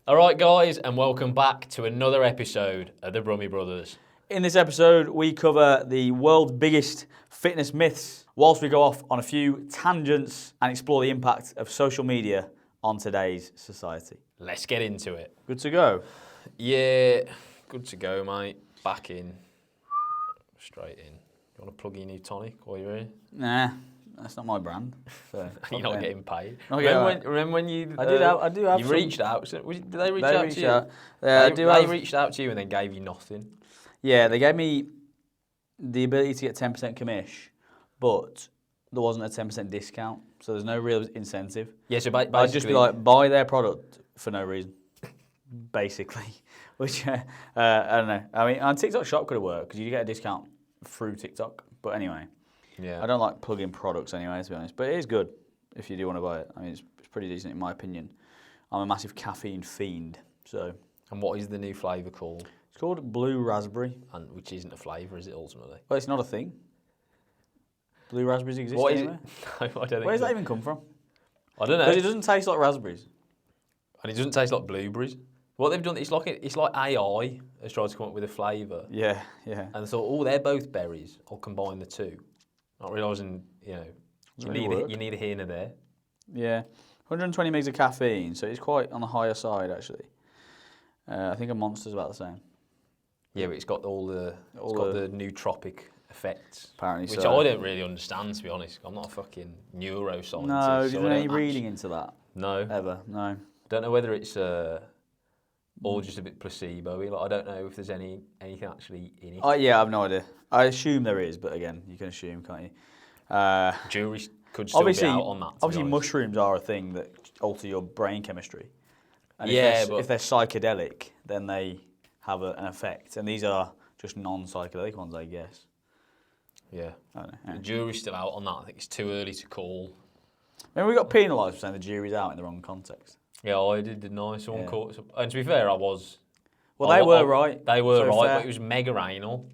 All right, guys, and welcome back to another episode of the Brummy Brothers. In this episode, we cover the world's biggest fitness myths, whilst we go off on a few tangents and explore the impact of social media on today's society. Let's get into it. Good to go? Yeah, good to go, mate. Back in. Straight in. You want to plug your new tonic while you're here? Nah, that's not my brand. So You're not getting paid. Not Remember when you... I do have you some. reached out. Did they reach out to you? They Reached out to you and then gave you nothing. Yeah, they gave me the ability to get 10% commish, but there wasn't a 10% discount, so there's no real incentive. Yeah, so basically... I'd just be like, buy their product for no reason, basically. Which, I don't know. I mean, on TikTok Shop could have worked, because you get a discount through TikTok. But anyway, yeah. I don't like plug-in products anyway, to be honest. But it is good if you do want to buy it. I mean, it's pretty decent in my opinion. I'm a massive caffeine fiend, so... And what is the new flavour called? It's called Blue Raspberry. And which isn't a flavour, is it, ultimately? Well, it's not a thing. Blue raspberries exist What is anywhere? it? No, I don't think Where does so. that even come from? I don't know. Because it doesn't taste like raspberries. And it doesn't taste like blueberries. What they've done, it's like AI has tried to come up with a flavour. Yeah, yeah. And thought, oh, they're both berries. I'll combine the two. Not realising, you need a here and a there. Yeah. 120 megs of caffeine, so it's quite on the higher side, actually. I think a Monster's about the same. Yeah, but it's got the nootropic effects. Apparently which so. I don't really understand, to be honest. I'm not a fucking neuroscientist. No, have you done any reading into that? No. Ever? No. Don't know whether it's all just a bit placebo-y. Like, I don't know if there's anything actually in it. Oh, yeah, I have no idea. I assume there is, but again, you can assume, can't you? Jury could still be out on that. Obviously, mushrooms are a thing that alter your brain chemistry. And Yeah, if they're psychedelic, then they have an effect. And these are just non-psychedelic ones, I guess. Yeah. I don't know. Yeah. The jury's still out on that. I think it's too early to call. Remember we got penalised for saying the jury's out in the wrong context? Yeah, I didn't I? Someone caught... And to be fair, I was... Well, they were right. They were So right, fair. but it was mega anal.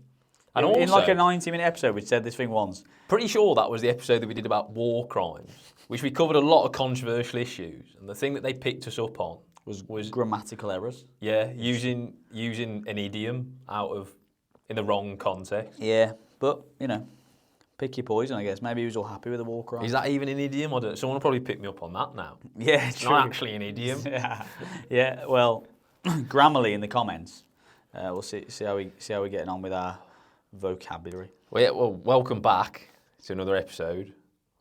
And In also, like a 90-minute episode, we said this thing once. pretty sure that was the episode that we did about war crimes, which we covered a lot of controversial issues. And the thing that they picked us up on was Grammatical errors. yeah, using an idiom in the wrong context. Yeah, but, pick your poison, I guess. Maybe he was all happy with the war crime. Is that even an idiom? Someone will probably pick me up on that now. Yeah, It's true. not actually an idiom. Yeah, well, Grammarly in the comments. We'll see how we're getting on with our vocabulary. Well, welcome back to another episode.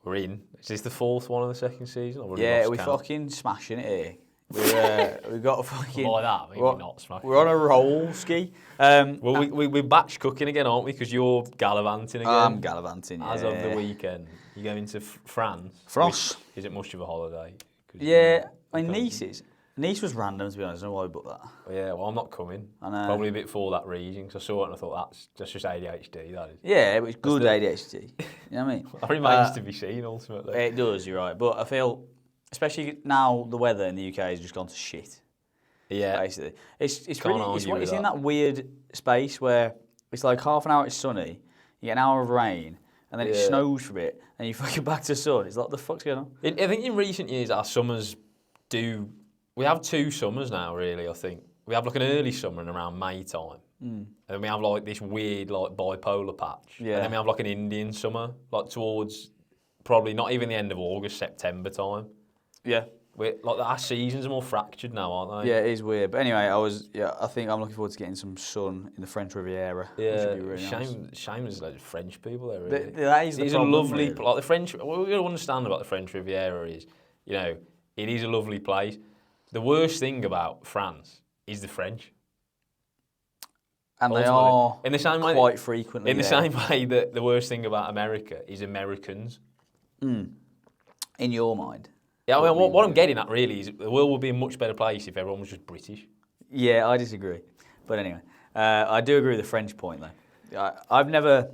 We're in. Is this the fourth one of the second season? Or Yeah, we're fucking smashing it here. We've got a fucking... Like that, maybe not smashing. We're on a roll, Ski. Well, we're batch cooking again, aren't we? Because you're gallivanting again. I'm gallivanting, yeah. As of the weekend. You're going to France. France. Which isn't much of a holiday. Yeah, my nieces. Nice was random, to be honest. I don't know why I booked that. Yeah, well, I'm not coming. I know. Probably a bit for that reason, because I saw it and I thought, that's just ADHD, that is. Yeah, it was good ADHD. You know what I mean? That remains to be seen, ultimately. It does, you're right. But I feel, especially now the weather in the UK has just gone to shit. Yeah. Basically. It's Can't argue with it's in that. that weird space where it's like half an hour it's sunny, you get an hour of rain, and then it snows for a bit, and you fucking back to sun. It's like, what the fuck's going on? I think in recent years, our summers we have two summers now, really, I think. We have like an early summer and around May time. And then we have like this weird like bipolar patch. Yeah. And then we have like an Indian summer, like towards probably not even the end of August, September time. Yeah. Our seasons are more fractured now, aren't they? Yeah, it is weird. But anyway, I think I'm looking forward to getting some sun in the French Riviera. Yeah, Which would be really nice. shame there's loads of French people there, really. That is the It's problem, a lovely, really. like the French, what we got to understand about the French Riviera is, it is a lovely place. The worst thing about France is the French. And they Ultimately. are In the same way, quite frequently in the there. same way that the worst thing about America is Americans. In your mind. Yeah, I mean, what I'm getting at really is the world would be a much better place if everyone was just British. Yeah, I disagree. But anyway, I do agree with the French point, though. I've never...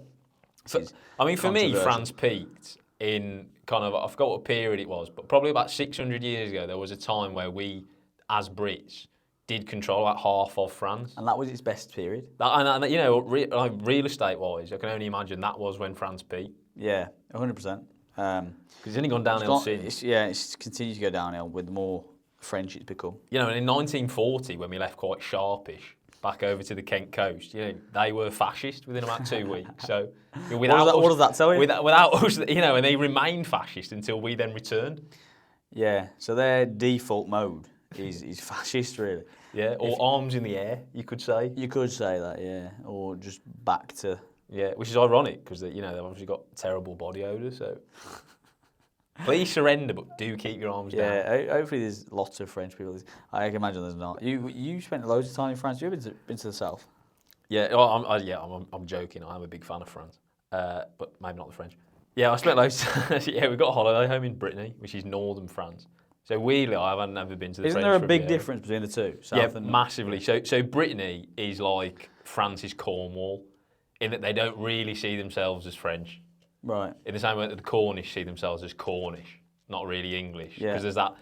For me, France peaked in kind of, I forgot what period it was, but probably about 600 years ago, there was a time where we, as Brits, did control about half of France. And that was its best period? Real estate-wise, I can only imagine that was when France peaked. Yeah, 100%. Because it's only gone downhill since. It's continued to go downhill with more French it's become. You know, and in 1940, when we left quite sharpish back over to the Kent coast, you know, they were fascist within about 2 weeks. So without what does that tell you? Without us, you know, and they remained fascist until we then returned. Yeah, so their default mode is fascist, really. Yeah, or arms in the air, you could say. You could say that, yeah, or just back to... Yeah, which is ironic because, you know, they've obviously got terrible body odour, so... Please surrender, but do keep your arms down. Yeah, hopefully there's lots of French people. I can imagine there's not. You spent loads of time in France. Have you been to the south? Yeah, well, I'm joking. I'm a big fan of France, but maybe not the French. Yeah, I spent loads. Yeah, we got a holiday home in Brittany, which is northern France. So weirdly, I haven't ever been to the Isn't French there a big difference between the two? South and massively. So Brittany is like France's Cornwall, in that they don't really see themselves as French. Right. In the same way that the Cornish see themselves as Cornish, not really English. Yeah. Because there's that,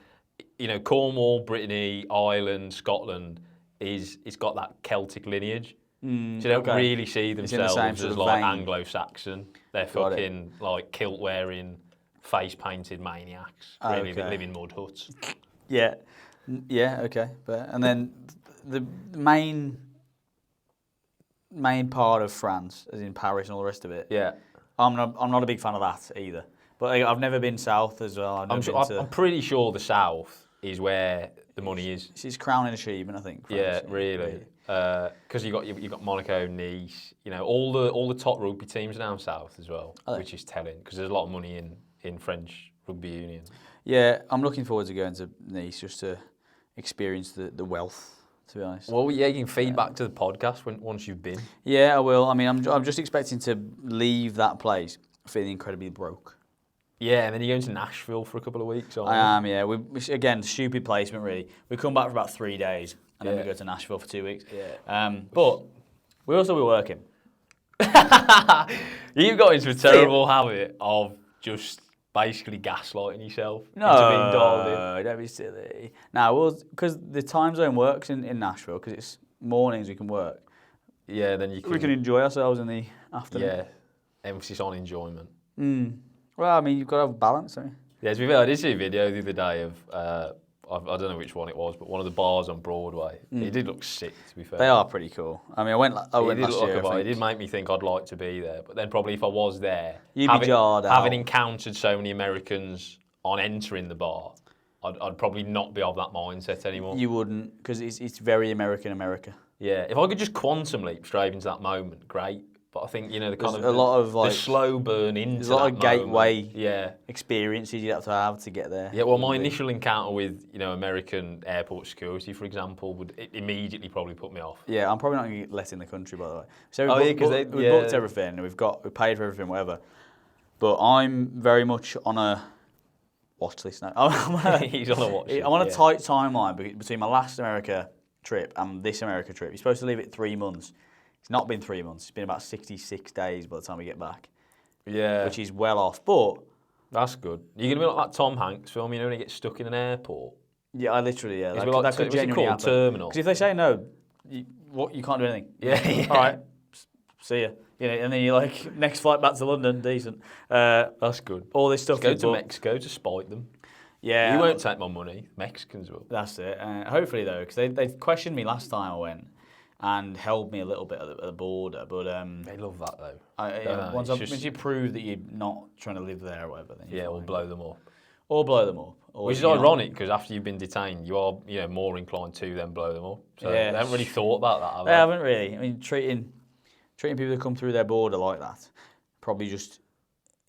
you know, Cornwall, Brittany, Ireland, Scotland, it's got that Celtic lineage. So they don't really see themselves as like Anglo-Saxon. They're fucking like kilt-wearing, face-painted maniacs, really, that live in mud huts. Yeah. Yeah, okay. And then the main part of France, as in Paris and all the rest of it. Yeah. I'm not a big fan of that either. But I've never been south as well. I'm pretty sure the south is where the money is. It's crowning achievement, I think. Yeah, really. Because you got Monaco, Nice. You know, all the top rugby teams are down south as well, which is telling because there's a lot of money in French rugby union. Yeah, I'm looking forward to going to Nice just to experience the wealth. To be honest. Well, yeah, you can feed back to the podcast once you've been. Yeah, I will. I mean, I'm just expecting to leave that place feeling incredibly broke. Yeah, and then you're going to Nashville for a couple of weeks. I am, yeah. Again, stupid placement, really. We come back for about 3 days, and then we go to Nashville for 2 weeks. Yeah. But we also be working. You've got into a terrible habit of just basically gaslighting yourself into being dialed in. Don't be silly. Now, because the time zone works in Nashville, because it's mornings we can work. Yeah, then we can enjoy ourselves in the afternoon. Yeah, emphasis on enjoyment. Well, I mean, you've got to have balance, don't you? Yeah, to be fair, I did see a video the other day of, I don't know which one it was, but one of the bars on Broadway. It did look sick, to be fair. They are pretty cool. I mean, I went last year. It did make me think I'd like to be there, but then probably if I was there, having encountered so many Americans on entering the bar, I'd probably not be of that mindset anymore. You wouldn't, because it's very American America. Yeah, if I could just quantum leap straight into that moment, great. But I think, you know, the slow burn into there's a lot of gateway experiences you have to get there. Yeah, well, my initial encounter with, you know, American airport security, for example, would immediately probably put me off. Yeah, I'm probably not going to get let in the country, by the way. So we booked everything, and we paid for everything, whatever. But I'm very much on a watch list now. He's on a watch list. I'm on a tight timeline between my last America trip and this America trip. You're supposed to leave it 3 months. It's not been 3 months. It's been about 66 days by the time we get back. Yeah. Which is well off, but... That's good. You're going to be like that Tom Hanks film, you know, when he gets stuck in an airport? Yeah, that could genuinely happen. Terminal? Because if they say no, you can't do anything. Yeah. All right, see ya. You know, and then you're like, next flight back to London, decent. That's good. All this stuff. Just go to Mexico to spite them. Yeah. You won't take my money. Mexicans will. That's it. Hopefully, though, because they questioned me last time I went. And held me a little bit at the border, but they love that though. Once you prove that you're not trying to live there or whatever, then or blow them up. Which is ironic because after you've been detained, you are more inclined to then blow them up. So they haven't really thought about that. Have they? They haven't really. I mean, treating people who come through their border like that probably just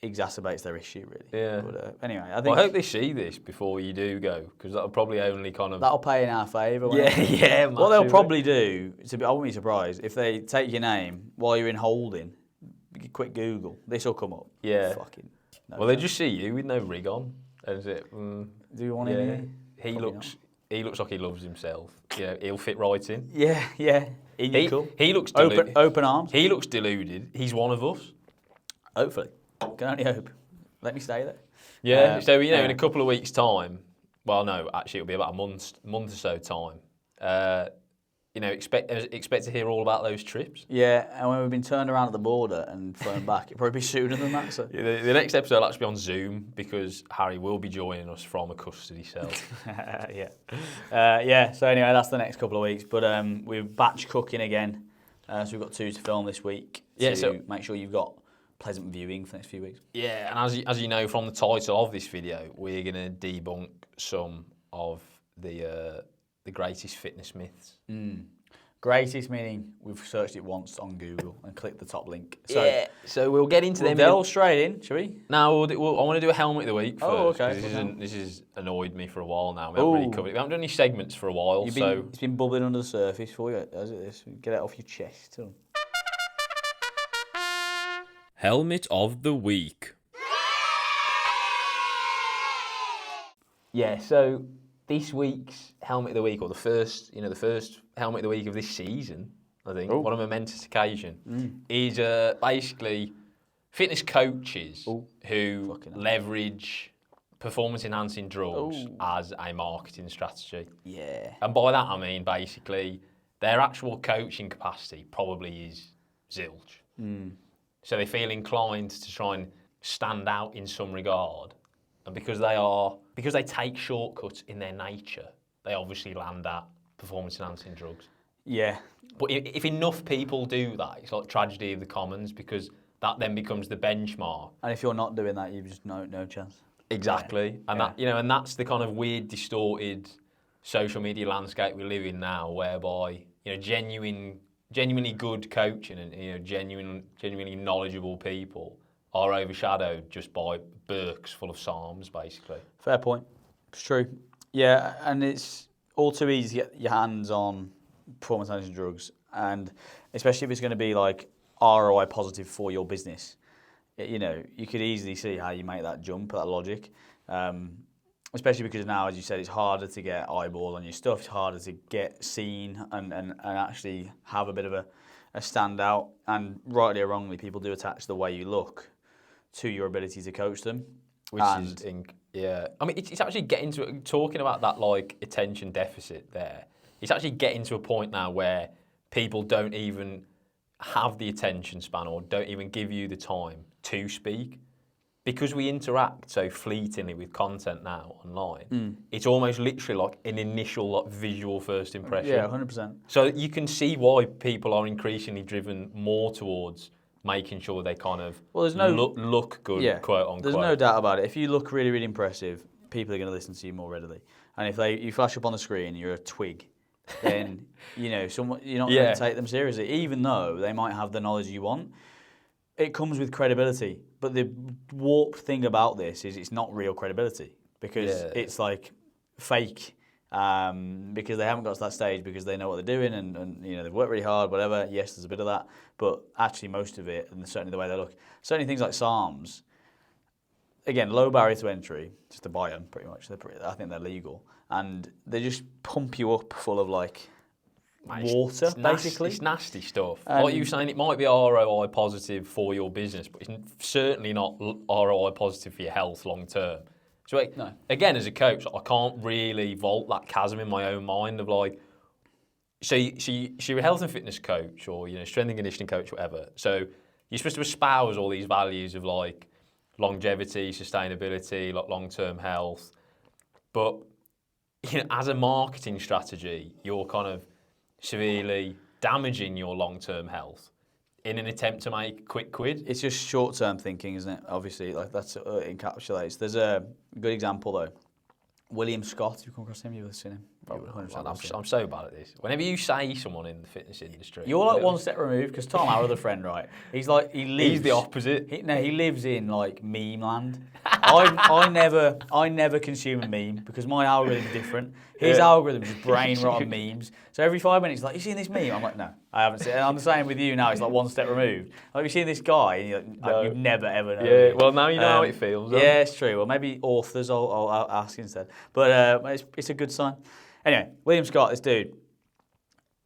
exacerbates their issue, really. Yeah. But anyway, I think. Well, I hope they see this before you do go, because that'll probably only that'll pay in our favour. Yeah. What they'll probably do, I wouldn't be surprised if they take your name while you're in holding. Quick Google, this will come up. Yeah. Fucking. No well, they just see you with no rig on, and is it? Do you want him? He looks like he loves himself. Yeah, he'll fit right in. Yeah. He looks deluded. Open arms. He looks deluded. He's one of us. Hopefully. Can only hope. Let me stay there. Yeah, so, in a couple of weeks' time, well, no, actually, it'll be about a month or so time, expect to hear all about those trips. Yeah, and when we've been turned around at the border and flown back, it'll probably be sooner than that. So. The next episode will actually be on Zoom because Harry will be joining us from a custody cell. Yeah. So anyway, that's the next couple of weeks. But we're batch cooking again. So we've got 2 to film this week. So make sure you've got pleasant viewing for the next few weeks. Yeah, and as you know from the title of this video, we're going to debunk some of the greatest fitness myths. Greatest meaning we've searched it once on Google and clicked the top link. So we'll get into them. Delve straight in, shall we? No, I want to do a helmet of the week first. Oh, okay. This has annoyed me for a while now. We haven't really covered it. We haven't done any segments for a while. It's been bubbling under the surface for you, has it? This? Get it off your chest. Helmet of the week. Yeah, so this week's helmet of the week, or the first helmet of the week of this season, I think, what a momentous occasion, is basically fitness coaches who leverage performance-enhancing drugs as a marketing strategy. Yeah. And by that I mean basically their actual coaching capacity probably is zilch. So they feel inclined to try and stand out in some regard. And because they take shortcuts in their nature, they obviously land at performance-enhancing drugs. Yeah. But if enough people do that, it's like tragedy of the commons, because that then becomes the benchmark. And if you're not doing that, you've just no chance. Exactly. Yeah. And that's the kind of weird, distorted social media landscape we live in now, whereby genuinely good coaching and genuinely knowledgeable people are overshadowed just by Burks full of psalms, basically. Fair point. It's true. Yeah, and it's all too easy to get your hands on performance-enhancing drugs, and especially if it's going to be like ROI positive for your business. You could easily see how you make that jump, that logic. Especially because now, as you said, it's harder to get eyeballs on your stuff. It's harder to get seen and actually have a bit of a standout. And rightly or wrongly, people do attach the way you look to your ability to coach them. It's actually getting to talking about that like attention deficit there. It's actually getting to a point now where people don't even have the attention span or don't even give you the time to speak. Because we interact so fleetingly with content now online, it's almost literally like an initial visual first impression. Yeah, 100%. So you can see why people are increasingly driven more towards making sure they kind of look good, quote unquote. There's no doubt about it. If you look really, really impressive, people are going to listen to you more readily. And if you flash up on the screen, you're a twig, then you're not going to take them seriously, even though they might have the knowledge you want. It comes with credibility, but the warped thing about this is it's not real credibility, because it's like fake, because they haven't got to that stage because they know what they're doing and they've worked really hard, whatever. Yes, there's a bit of that, but actually most of it, and certainly the way they look, certainly things like Psalms, again, low barrier to entry, just to buy them pretty much. I think they're legal, and they just pump you up full of like water, basically. It's nasty stuff. Like you were saying, it might be ROI positive for your business, but it's certainly not ROI positive for your health long term. So again, as a coach, I can't really vault that chasm in my own mind of like, so you're a health and fitness coach or strength and conditioning coach, whatever. So you're supposed to espouse all these values of like longevity, sustainability, like long-term health, but as a marketing strategy, you're kind of severely damaging your long-term health in an attempt to make quick quid. It's just short-term thinking, isn't it? Obviously, like that's encapsulates. There's a good example though. William Scott, you come across him, you've seen him. I'm so bad at this. Whenever you say someone in the fitness industry, you're like one step removed, because Tom, our other friend, right? He's the opposite. He lives in like meme land. I never consume a meme because my algorithm's different. His algorithm is brain rot on memes. So every 5 minutes, he's like, "You seen this meme?" I'm like, "No, I haven't seen it." And I'm the same with you now. It's like one step removed. Like, you seen this guy? And you're like, no. You've never ever known. Yeah. Well, now you know how it feels. Yeah, it's true. Well, maybe authors I'll ask instead. But it's a good sign. Anyway, William Scott, this dude,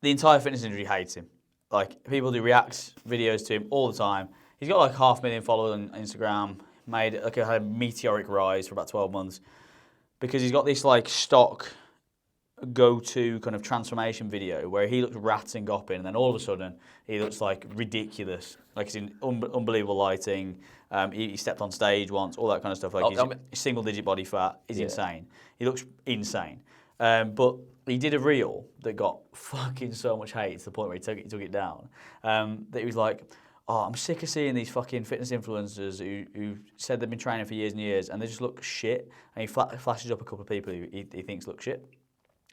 the entire fitness industry hates him. Like, people do reacts videos to him all the time. He's got like 500,000 followers on Instagram. Had a meteoric rise for about 12 months because he's got this like stock go-to kind of transformation video where he looks rats and gopping, and then all of a sudden he looks like ridiculous, like he's in unbelievable lighting. He stepped on stage once, all that kind of stuff. Like he's single-digit body fat is insane. He looks insane, but he did a reel that got fucking so much hate to the point where he took it down. That he was like, "Oh, I'm sick of seeing these fucking fitness influencers who said they've been training for years and years, and they just look shit." And he flashes up a couple of people who he thinks look shit.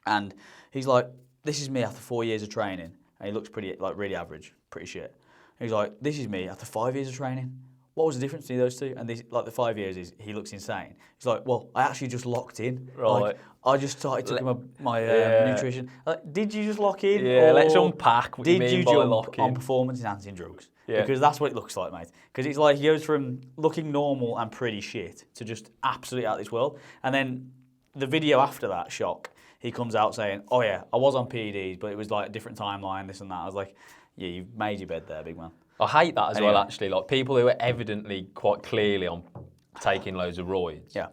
And he's like, "This is me after 4 years of training." And he looks pretty, like, really average, pretty shit. And he's like, "This is me after 5 years of training. What was the difference between those two?" And like the 5 years is he looks insane. He's like, "Well, I actually just locked in. Right. Like, I just started taking my nutrition." Like, did you just lock in? Yeah, let's unpack what you mean by lock in. Did you jump on performance-enhancing drugs? Yeah. Because that's what it looks like, mate. Because it's like he goes from looking normal and pretty shit to just absolutely out of this world. And then the video after that, shock, he comes out saying, "Oh yeah, I was on PEDs, but it was like a different timeline, this and that." I was like, "Yeah, you've made your bed there, big man." I hate that as well, actually. Like, people who are evidently quite clearly on taking loads of roids. Yeah.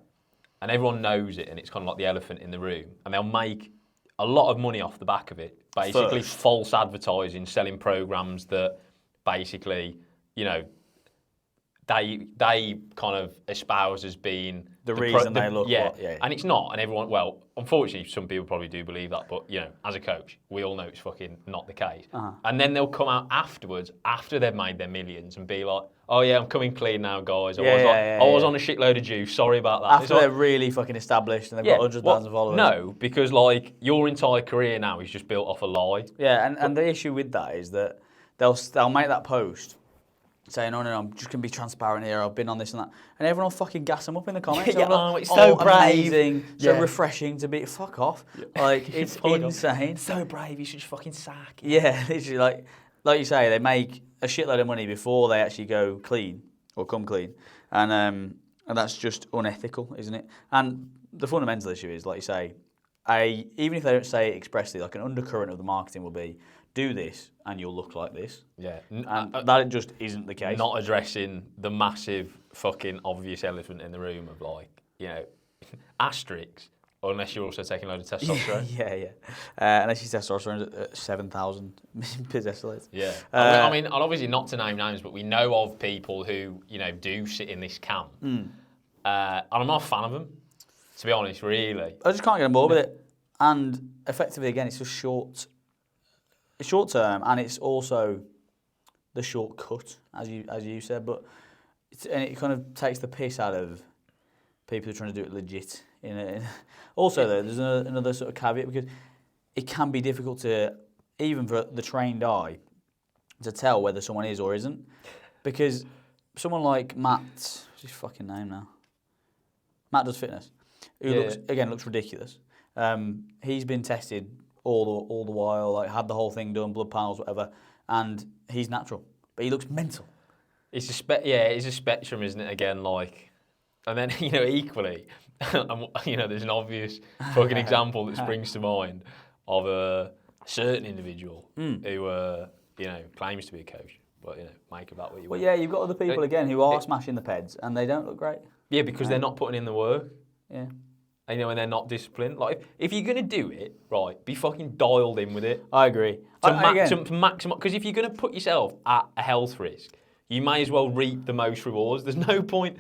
And everyone knows it, and it's kind of like the elephant in the room. And they'll make a lot of money off the back of it. Basically, false advertising, selling programs that basically, you know, they kind of espouse as being the reason they look. Yeah. And it's not. And everyone, well, unfortunately, some people probably do believe that. But, you know, as a coach, we all know it's fucking not the case. And then they'll come out afterwards, after they've made their millions, and be like, "Oh yeah, I'm coming clean now, guys. I was on a shitload of juice. Sorry about that." After they're really fucking established and they've got hundreds of thousands of followers. No, because like your entire career now is just built off a lie. Yeah, and the issue with that is that they'll make that post saying, "Oh no, I'm just gonna be transparent here. I've been on this and that," and everyone will fucking gas them up in the comments. It's so brave, amazing, so refreshing to be. Fuck off! Like it's insane. So brave. You should just fucking sack. Yeah, literally, like you say, they make a shitload of money before they actually go clean or come clean, and that's just unethical, isn't it? And the fundamental issue is, like you say, even if they don't say it expressly, like an undercurrent of the marketing will be, "Do this and you'll look like this." Yeah. And that just isn't the case. Not addressing the massive fucking obvious elephant in the room of, like, you know, asterisks, unless you're also taking a load of testosterone. Yeah. Unless your testosterone's at 7,000 per deciliter. Yeah. I mean, obviously not to name names, but we know of people who, you know, do sit in this camp. And I'm not a fan of them, to be honest, really. I just can't get on board with it. And effectively, again, it's just short term, and it's also the shortcut, as you said. But it kind of takes the piss out of people who are trying to do it legit. Also, though, there's another sort of caveat, because it can be difficult to, even for the trained eye, to tell whether someone is or isn't, because someone like Matt, what's his fucking name now? Matt Does Fitness, who looks ridiculous. He's been tested all the while, like had the whole thing done, blood panels, whatever, and he's natural, but he looks mental. It's a spectrum, isn't it? Again, like, and then, you know, equally, you know, there's an obvious fucking example that springs to mind of a certain individual who, you know, claims to be a coach, but, you know, make of that what you want. Well, yeah, you've got other people again who are smashing the peds and they don't look great. Yeah, because they're not putting in the work. Yeah. And, you know, and they're not disciplined. Like, if you're going to do it, right, be fucking dialed in with it. I agree. To maximize, because if you're going to put yourself at a health risk, you may as well reap the most rewards. There's no point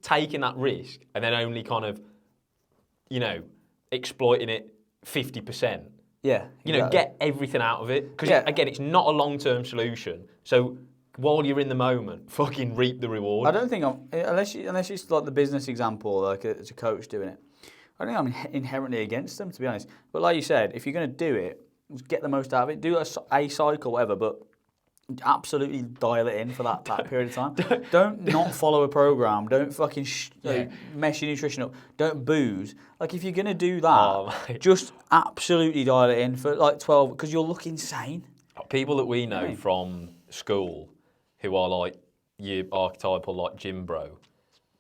taking that risk and then only kind of, you know, exploiting it 50%. Yeah. You know, get everything out of it. Because, again, it's not a long-term solution. So while you're in the moment, fucking reap the reward. I don't think unless it's like the business example, like as a coach doing it, I don't think I'm inherently against them, to be honest. But like you said, if you're going to do it, just get the most out of it. Do a cycle, whatever, but absolutely dial it in for that period of time. Don't not follow a program. Don't fucking mess your nutrition up. Don't booze. Like, if you're going to do that, just absolutely dial it in for like 12, because you'll look insane. People that we know from school who are like your archetypal like gym bro,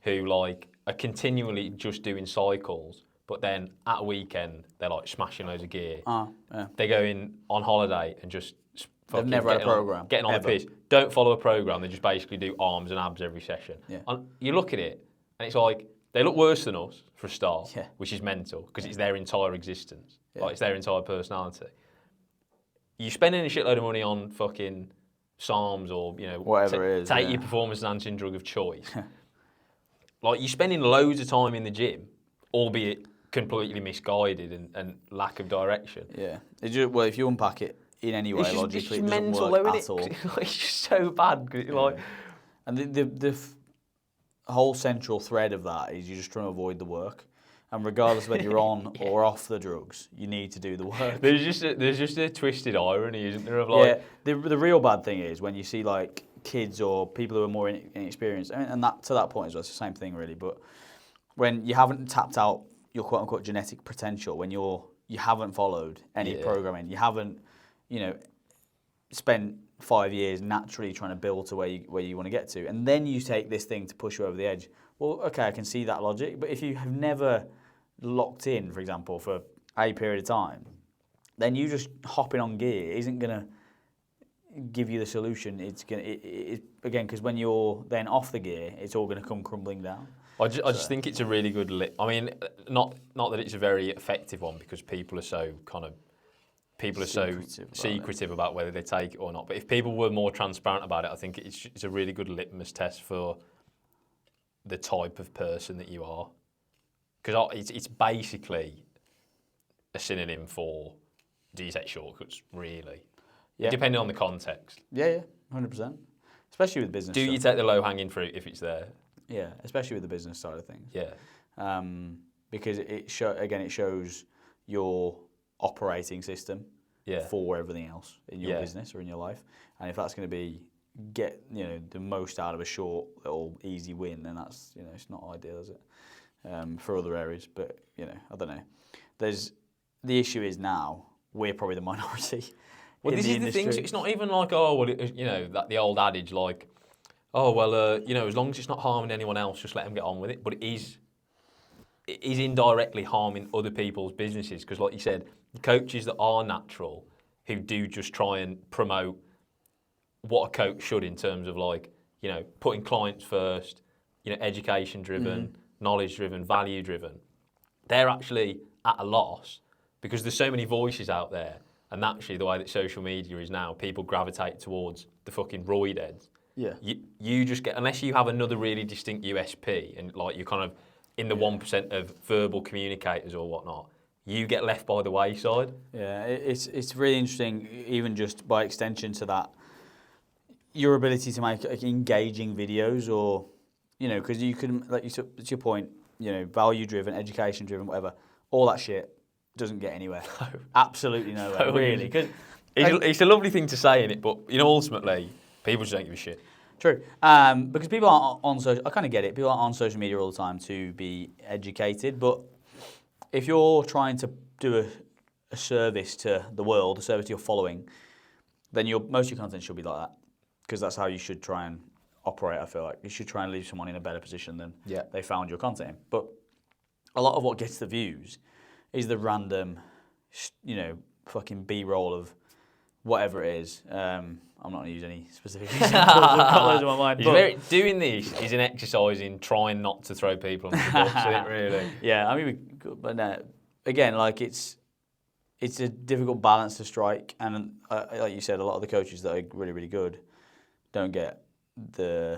who like are continually just doing cycles, but then at a weekend they're like smashing loads of gear. They go in on holiday and just they've never had a program. Getting on the piss. Don't follow a program. They just basically do arms and abs every session. Yeah. And you look at it and it's like, they look worse than us for a start, Yeah. which is mental because it's their entire existence, like it's their entire personality. You're spending a shitload of money on fucking Psalms or whatever it is. Take your performance-enhancing drug of choice. Like you're spending loads of time in the gym, albeit completely misguided and lack of direction. Yeah. Well, if you unpack it in any way logically, it doesn't work at all. It's just so bad. And the whole central thread of that is you're just trying to avoid the work. And regardless of whether you're on or off the drugs, you need to do the work. There's just a twisted irony, isn't there? Of like, the real bad thing is when you see like kids or people who are more inexperienced, and that to that point as well, it's the same thing really. But when you haven't tapped out your quote unquote genetic potential, when you haven't followed any programming, you haven't spent 5 years naturally trying to build to where you want to get to, and then you take this thing to push you over the edge. Well, okay, I can see that logic, but if you have never locked in, for example, for a period of time, then you just hopping on gear isn't going to give you the solution. It's going to, again, because when you're then off the gear, it's all going to come crumbling down. I just think it's a really good I mean, not that it's a very effective one because people are so secretive about whether they take it or not. But if people were more transparent about it, I think it's a really good litmus test for the type of person that you are. Because it's basically a synonym for, do you take shortcuts, really? Yeah. Depending on the context. Yeah, 100%. Especially with business stuff. Do you take the low-hanging fruit if it's there? Yeah, especially with the business side of things. Yeah. Because it shows your operating system for everything else in your business or in your life. And if that's going to be get the most out of a short little easy win, then that's it's not ideal, is it? For other areas, but I don't know. The issue is now we're probably the minority. Well, this is the thing. So it's not even like that the old adage like, as long as it's not harming anyone else, just let them get on with it. But it is indirectly harming other people's businesses because, like you said, coaches that are natural who do just try and promote what a coach should in terms of like putting clients first, education driven. Knowledge driven, value driven, they're actually at a loss because there's so many voices out there, and actually the way that social media is now, people gravitate towards the fucking roid heads. Yeah. You just get, unless you have another really distinct USP and like you're kind of in the 1% of verbal communicators or whatnot, you get left by the wayside. Yeah, it's really interesting, even just by extension to that, your ability to make engaging videos or because you can, like to your point, value-driven, education-driven, whatever, all that shit doesn't get anywhere. No. Absolutely nowhere, no, really. Cause, it's a lovely thing to say in it, but ultimately, people just don't give a shit. True. Because people aren't on social, I kind of get it, people aren't on social media all the time to be educated, but if you're trying to do a service to the world, a service to your following, then most of your content should be like that, because that's how you should try and operate. I feel like you should try and leave someone in a better position than they found your content in. But a lot of what gets the views is the random, fucking B-roll of whatever it is. I'm not going to use any specific examples. I've got loads in my mind. Doing this is an exercise in trying not to throw people under the bus, isn't it, really? Yeah, I mean, but no, again, like it's a difficult balance to strike. And like you said, a lot of the coaches that are really, really good don't get the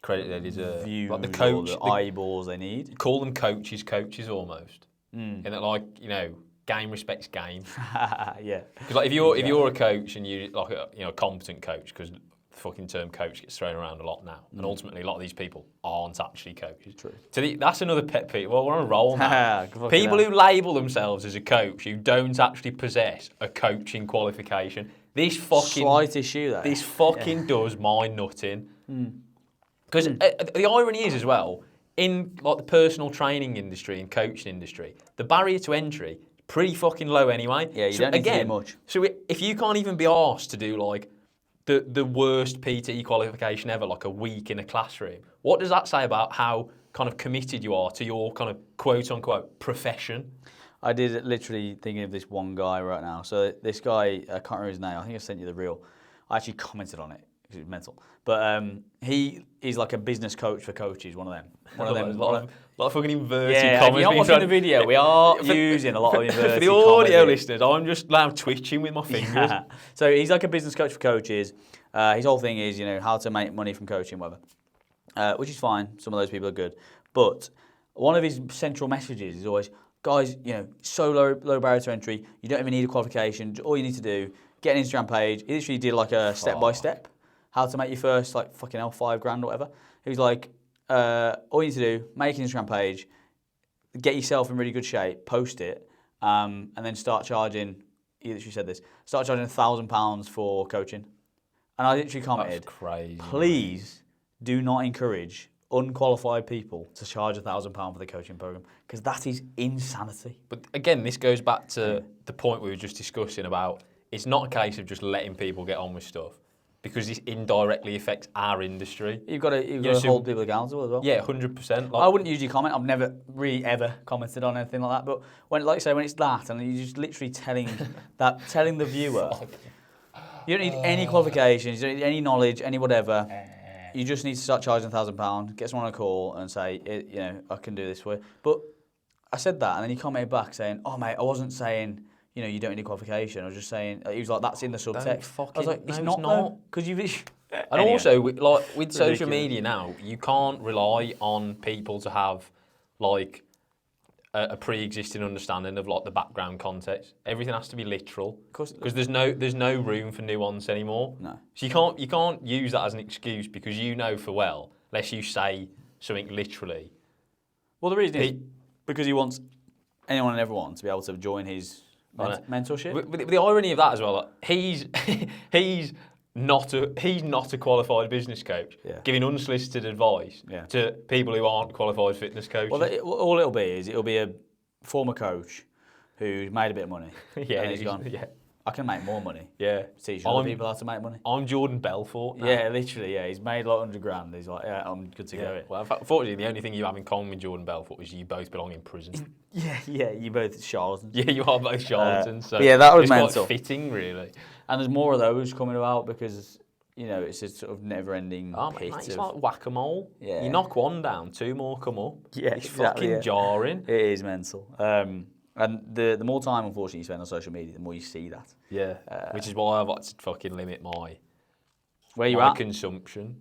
credit they deserve, views, like the coach, or the eyeballs they need. Call them coaches almost. And that game respects game. Yeah. Because like if you're a coach and you like a competent coach, because the fucking term coach gets thrown around a lot now, and ultimately a lot of these people aren't actually coaches. True. So that's another pet peeve. Well, we're on a roll now. People who label themselves as a coach who don't actually possess a coaching qualification. This fucking slight issue there. This fucking does my nutting. Because the irony is as well, in like the personal training industry and coaching industry, the barrier to entry is pretty fucking low anyway. Yeah, you don't need to do much. So if you can't even be asked to do like the worst PT qualification ever, like a week in a classroom, what does that say about how kind of committed you are to your kind of quote unquote profession? I did literally thinking of this one guy right now. So this guy, I can't remember his name. I think I sent you the reel. I actually commented on it because he's mental. But he's like a business coach for coaches, one of them. A lot of fucking inverted yeah, comments. if you're not watching the video, we are using a lot of inverted For the audio listeners, I'm just now twitching with my fingers. Yeah. So he's like a business coach for coaches. His whole thing is, how to make money from coaching, whatever. Which is fine. Some of those people are good. But one of his central messages is always, guys, so low barrier to entry. You don't even need a qualification. All you need to do, get an Instagram page. He literally did like a step-by-step, how to make your first, like, fucking hell, $5,000 or whatever. He was like, all you need to do, make an Instagram page, get yourself in really good shape, post it, and then start charging, he literally said this, start charging £1,000 for coaching. And I literally commented, that's crazy, please do not encourage unqualified people to charge £1,000 for the coaching program, because that is insanity. But again, this goes back to the point we were just discussing about it's not a case of just letting people get on with stuff, because this indirectly affects our industry. You've got to hold people accountable as well. Yeah, 100%. I wouldn't usually comment. I've never really ever commented on anything like that. But when, like I say, when it's that, and you're just literally telling the viewer, you don't need any qualifications, you don't need any knowledge, any whatever. You just need to start charging £1,000, get someone on a call and say, I can do this for you. But I said that, and then he commented back saying, oh, mate, I wasn't saying, you don't need a qualification. I was just saying, he was like, that's in the subtext. I was like, it's not. Because you've... And also, with social media now, you can't rely on people to have, like, a pre-existing understanding of, like, the background context. Everything has to be literal. Because there's no room for nuance anymore. No. So you can't use that as an excuse, because you know for well, unless you say something literally. Well, the reason is because he wants anyone and everyone to be able to join his mentorship. But the irony of that as well, like, he's not a qualified business coach, giving unsolicited advice to people who aren't qualified fitness coaches. Well, all it'll be is it'll be a former coach who's made a bit of money. And he's gone, I can make more money. Yeah. Teach other people how to make money. I'm Jordan Belfort now. Yeah, literally, yeah. He's made like $100,000. He's like, I'm good to go. Well, unfortunately, the only thing you have in common with Jordan Belfort is you both belong in prison. Yeah, you both charlatans. Yeah, you are both charlatans. So yeah, that was it's mental. Quite fitting, really. And there's more of those coming about because, it's a sort of never-ending pit. It's like whack-a-mole. Yeah. You knock one down, two more come up. Yeah, it's fucking jarring. It is mental. And the more time, unfortunately, you spend on social media, the more you see that. Yeah, which is why I've had to fucking limit my consumption.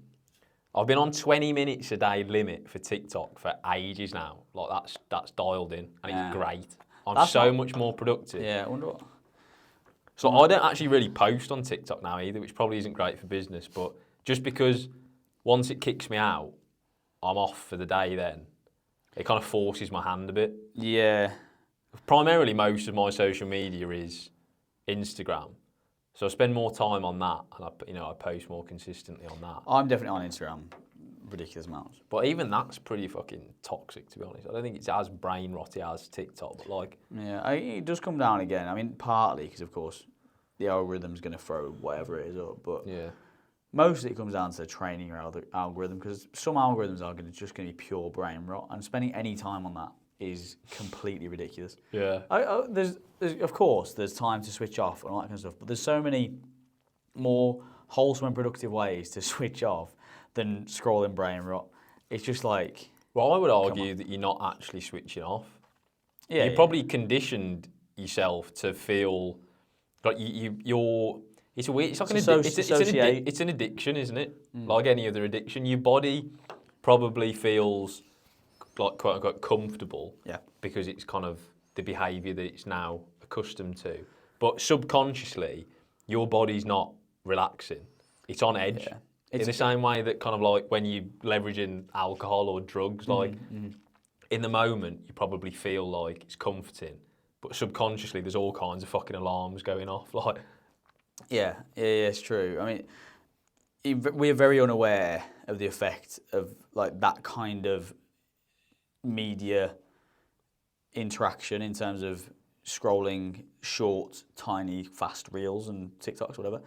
I've been on 20 minutes a day limit for TikTok for ages now. Like that's dialed in, and it's great. I'm so much more productive. Yeah, I wonder what. So I don't actually really post on TikTok now either, which probably isn't great for business. But just because once it kicks me out, I'm off for the day. Then it kind of forces my hand a bit. Yeah. Primarily, most of my social media is Instagram, so I spend more time on that, and I post more consistently on that. I'm definitely on Instagram, ridiculous amounts. But even that's pretty fucking toxic, to be honest. I don't think it's as brain rotty as TikTok, but like... Yeah, it does come down again. I mean, partly because, of course, the algorithm's going to throw whatever it is up, but mostly it comes down to training your algorithm, because some algorithms are just going to be pure brain rot, and spending any time on that is completely ridiculous. Yeah. There's of course, there's time to switch off and all that kind of stuff, but there's so many more wholesome and productive ways to switch off than scrolling brain rot. It's just like... Well, I would argue that you're not actually switching off. Yeah. You probably conditioned yourself to feel like you're... It's weird. It's like it's an addiction, isn't it? Like any other addiction. Your body probably feels like quote unquote comfortable, because it's kind of the behaviour that it's now accustomed to. But subconsciously, your body's not relaxing; it's on edge. Yeah. In the same way that kind of like when you're leveraging alcohol or drugs, like in the moment you probably feel like it's comforting, but subconsciously there's all kinds of fucking alarms going off. Like, yeah, it's true. I mean, we're very unaware of the effect of like that kind of media interaction in terms of scrolling short, tiny, fast reels and TikToks, whatever.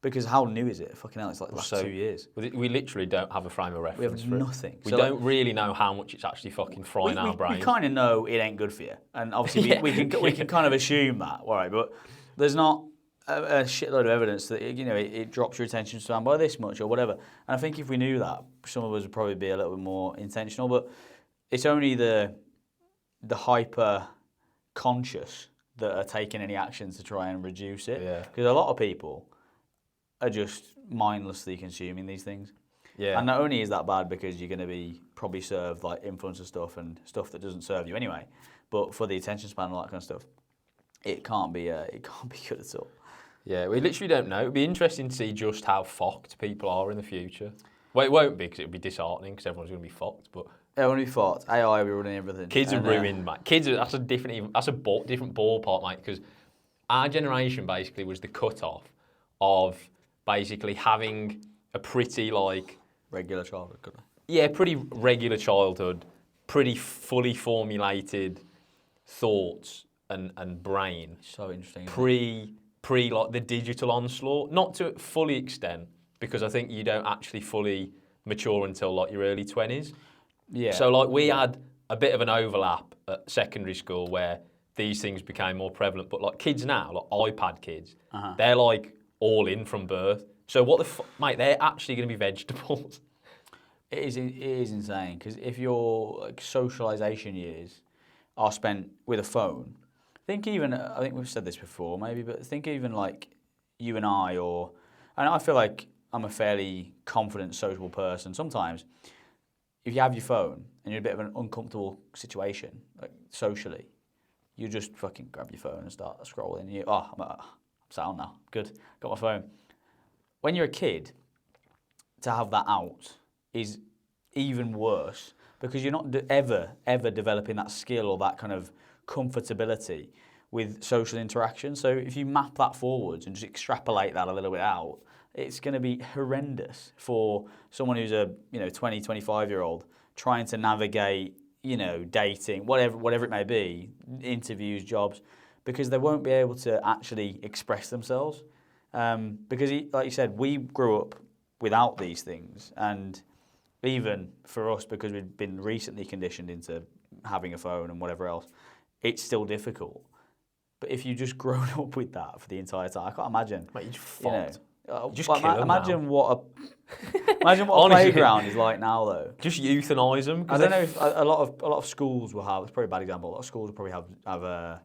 Because how new is it? Fucking hell, it's like the last 2 years. We literally don't have a frame of reference for it. We have nothing. We don't really know how much it's actually fucking frying our brains. We kind of know it ain't good for you. And obviously we can kind of assume that, all right, but there's not a shitload of evidence that it drops your attention span by this much or whatever. And I think if we knew that, some of us would probably be a little bit more intentional. But it's only the hyper conscious that are taking any actions to try and reduce it. Because a lot of people are just mindlessly consuming these things. Yeah. And not only is that bad because you're going to be probably served like influencer stuff and stuff that doesn't serve you anyway, but for the attention span and all that kind of stuff, it can't be good at all. Yeah, we literally don't know. It'd be interesting to see just how fucked people are in the future. Well, it won't be because it'll be disheartening because everyone's going to be fucked. But everyone will be fucked. AI will be running everything. Kids are ruined, mate. That's a different ballpark, mate. Because our generation basically was the cut-off of basically having a pretty regular childhood, couldn't it? Yeah, pretty regular childhood, pretty fully formulated thoughts and brain. So interesting. Pre like the digital onslaught, not to a fully extent, because I think you don't actually fully mature until like your early 20s. Yeah. So like we had a bit of an overlap at secondary school where these things became more prevalent. But like kids now, like iPad kids, they're like all in from birth. So what the mate? They're actually going to be vegetables. It is insane because if your socialization years are spent with a phone. I think we've said this before maybe, but think even like you and and I feel like I'm a fairly confident, sociable person. Sometimes, if you have your phone and you're in a bit of an uncomfortable situation, like socially, you just fucking grab your phone and start scrolling. I'm sound now, good, got my phone. When you're a kid, to have that out is even worse because you're not ever developing that skill or that kind of comfortability with social interaction. So if you map that forwards and just extrapolate that a little bit out, it's going to be horrendous for someone who's a 20, 25-year-old trying to navigate, dating, whatever it may be, interviews, jobs, because they won't be able to actually express themselves. Because, like you said, we grew up without these things, and even for us, because we've been recently conditioned into having a phone and whatever else, it's still difficult. But if you just grown up with that for the entire time, I can't imagine. Mate, you just fucked. Just imagine what a playground is like now, though. Just euthanize them. I don't know if a lot of schools will have. It's probably a bad example. A lot of schools will probably have a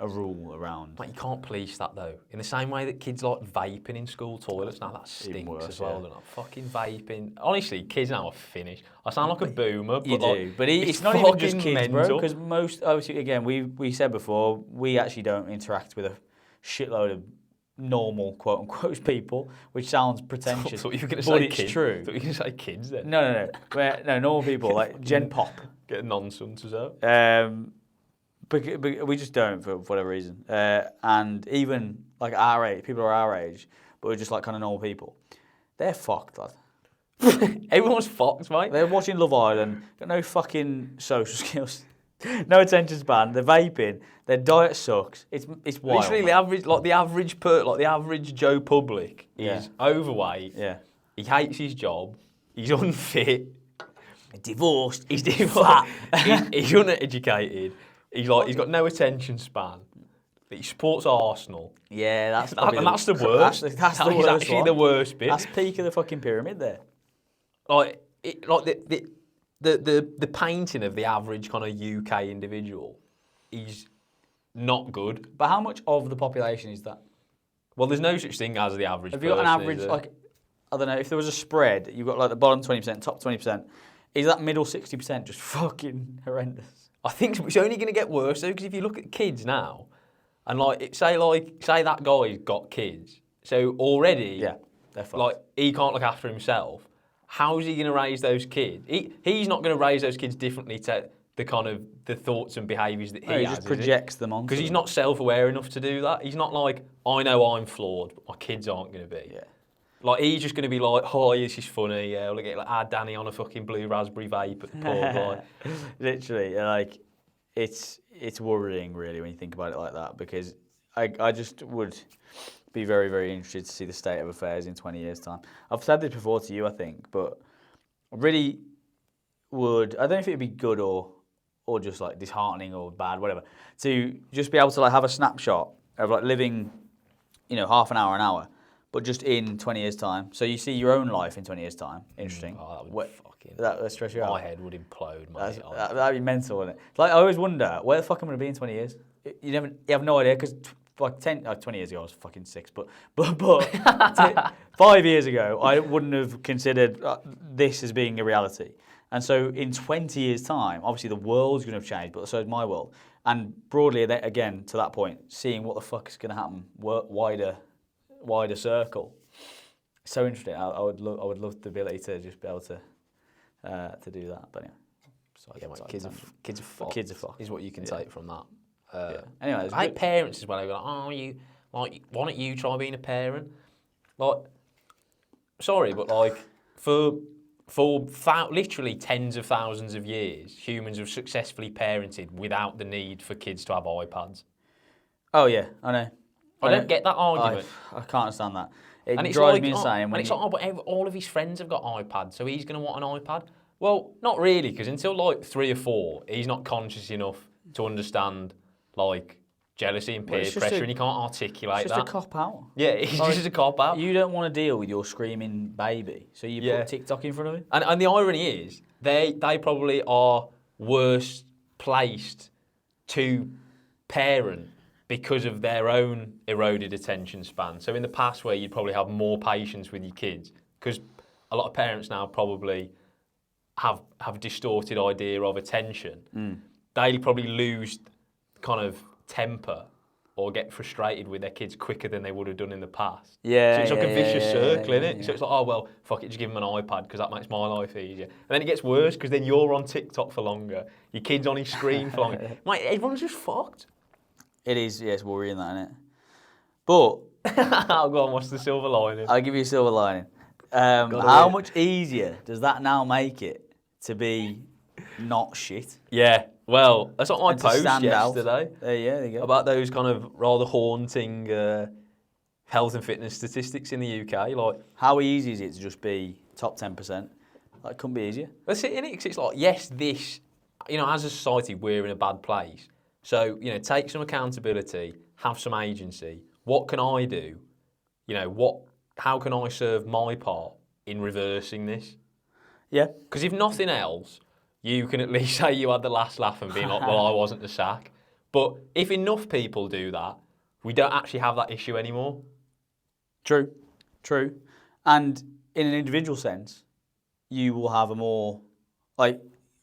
rule around. Like you can't police that though. In the same way that kids like vaping in school toilets now, that stinks worse, as well. Yeah. Fucking vaping. Honestly, kids now are finished. I sound like a boomer. You but do, but it's not even just kids, bro. Because most, obviously, again, we said before, we actually don't interact with a shitload of normal quote unquote people, which sounds pretentious. So you were going to say kids? It's true. So you were going to say kids then? No. No, normal people like Gen Pop. Get nonsense out. But we just don't for whatever reason. And even like our age, people are our age, but we're just like kind of normal people. They're fucked, lad. Everyone's fucked, mate. They're watching Love Island, got no fucking social skills, no attention span. They're vaping. Their diet sucks. It's wild. Literally, the average Joe Public is overweight. Yeah. He hates his job. He's unfit. Divorced. He's fat. he's uneducated. He's got no attention span. But he supports Arsenal. Yeah, that's the worst. That's actually the worst bit. That's peak of the fucking pyramid there. The painting of the average kind of UK individual is not good. But how much of the population is that? Well, there's no such thing as the average. Have you got an average, like, I don't know, if there was a spread, you've got like the bottom 20%, top 20%, is that middle 60% just fucking horrendous? I think it's only going to get worse though, because if you look at kids now, and say that guy's got kids, so already, they're fucked. Like he can't look after himself. How's he going to raise those kids? He's not going to raise those kids differently to the kind of the thoughts and behaviours that he has. He just projects them onto because he's not self-aware enough to do that. He's not like, I know I'm flawed, but my kids aren't going to be. Yeah. Like he's just going to be like, oh, this is funny. Yeah, look at like Danny on a fucking blue raspberry vape at the pub. Like. Literally, like it's worrying really when you think about it like that, because I just would be very, very interested to see the state of affairs in 20 years' time. I've said this before to you, I think, but I really would. I don't know if it'd be good or just like disheartening or bad, whatever, to just be able to like have a snapshot of like living half an hour, but just in 20 years' time. So you see your own life in 20 years' time. Interesting. That would that would stress you out. My head would implode, mate. That'd be mental, wouldn't it? Like, I always wonder, where the fuck am I going to be in 20 years? You have no idea, because 20 years ago I was fucking 6, but 5 years ago I wouldn't have considered this as being a reality. And so in 20 years' time, obviously the world's going to have changed, but so is my world. And broadly, again, to that point, seeing what the fuck is going to happen, wider circle. So interesting. I would love the ability to just be able to do that. But anyway, kids are fucked. Kids are fucked. Is what you can take from that. Anyway, I hate parents as well. They go, why don't you try being a parent? Like, sorry, but like for literally tens of thousands of years, humans have successfully parented without the need for kids to have iPads. Oh yeah, I know. I don't get that argument. I can't understand that. It and drives me insane. But all of his friends have got iPads, so he's going to want an iPad. Well, not really, because until like 3 or 4, he's not conscious enough to understand like jealousy and peer pressure, and he can't articulate that. It's just a cop out. Yeah, it's just a cop out. You don't want to deal with your screaming baby, so you put TikTok in front of him. And the irony is, they probably are worse placed to parent because of their own eroded attention span. So in the past, where you'd probably have more patience with your kids, because a lot of parents now probably have a distorted idea of attention. They probably lose kind of temper or get frustrated with their kids quicker than they would have done in the past. Yeah. So it's like a vicious circle, isn't it? So it's like, oh, well, fuck it, just give them an iPad because that makes my life easier. And then it gets worse because then you're on TikTok for longer. Your kid's on his screen for longer. Mate, everyone's just fucked. It is, it's worrying that, isn't it? But... I'll go on, what's the silver lining? I'll give you a silver lining. How much easier does that now make it to be not shit? Yeah. Well, that's what my post yesterday. There you go. About those kind of rather haunting health and fitness statistics in the UK. Like, how easy is it to just be top 10%? Like, it couldn't be easier. That's it, innit? 'Cause it's like, yes, this, as a society, we're in a bad place. So, take some accountability, have some agency. What can I do? How can I serve my part in reversing this? Yeah. Because if nothing else, you can at least say you had the last laugh and be like, well, I wasn't the sack. But if enough people do that, we don't actually have that issue anymore. True. And in an individual sense, you will have a more,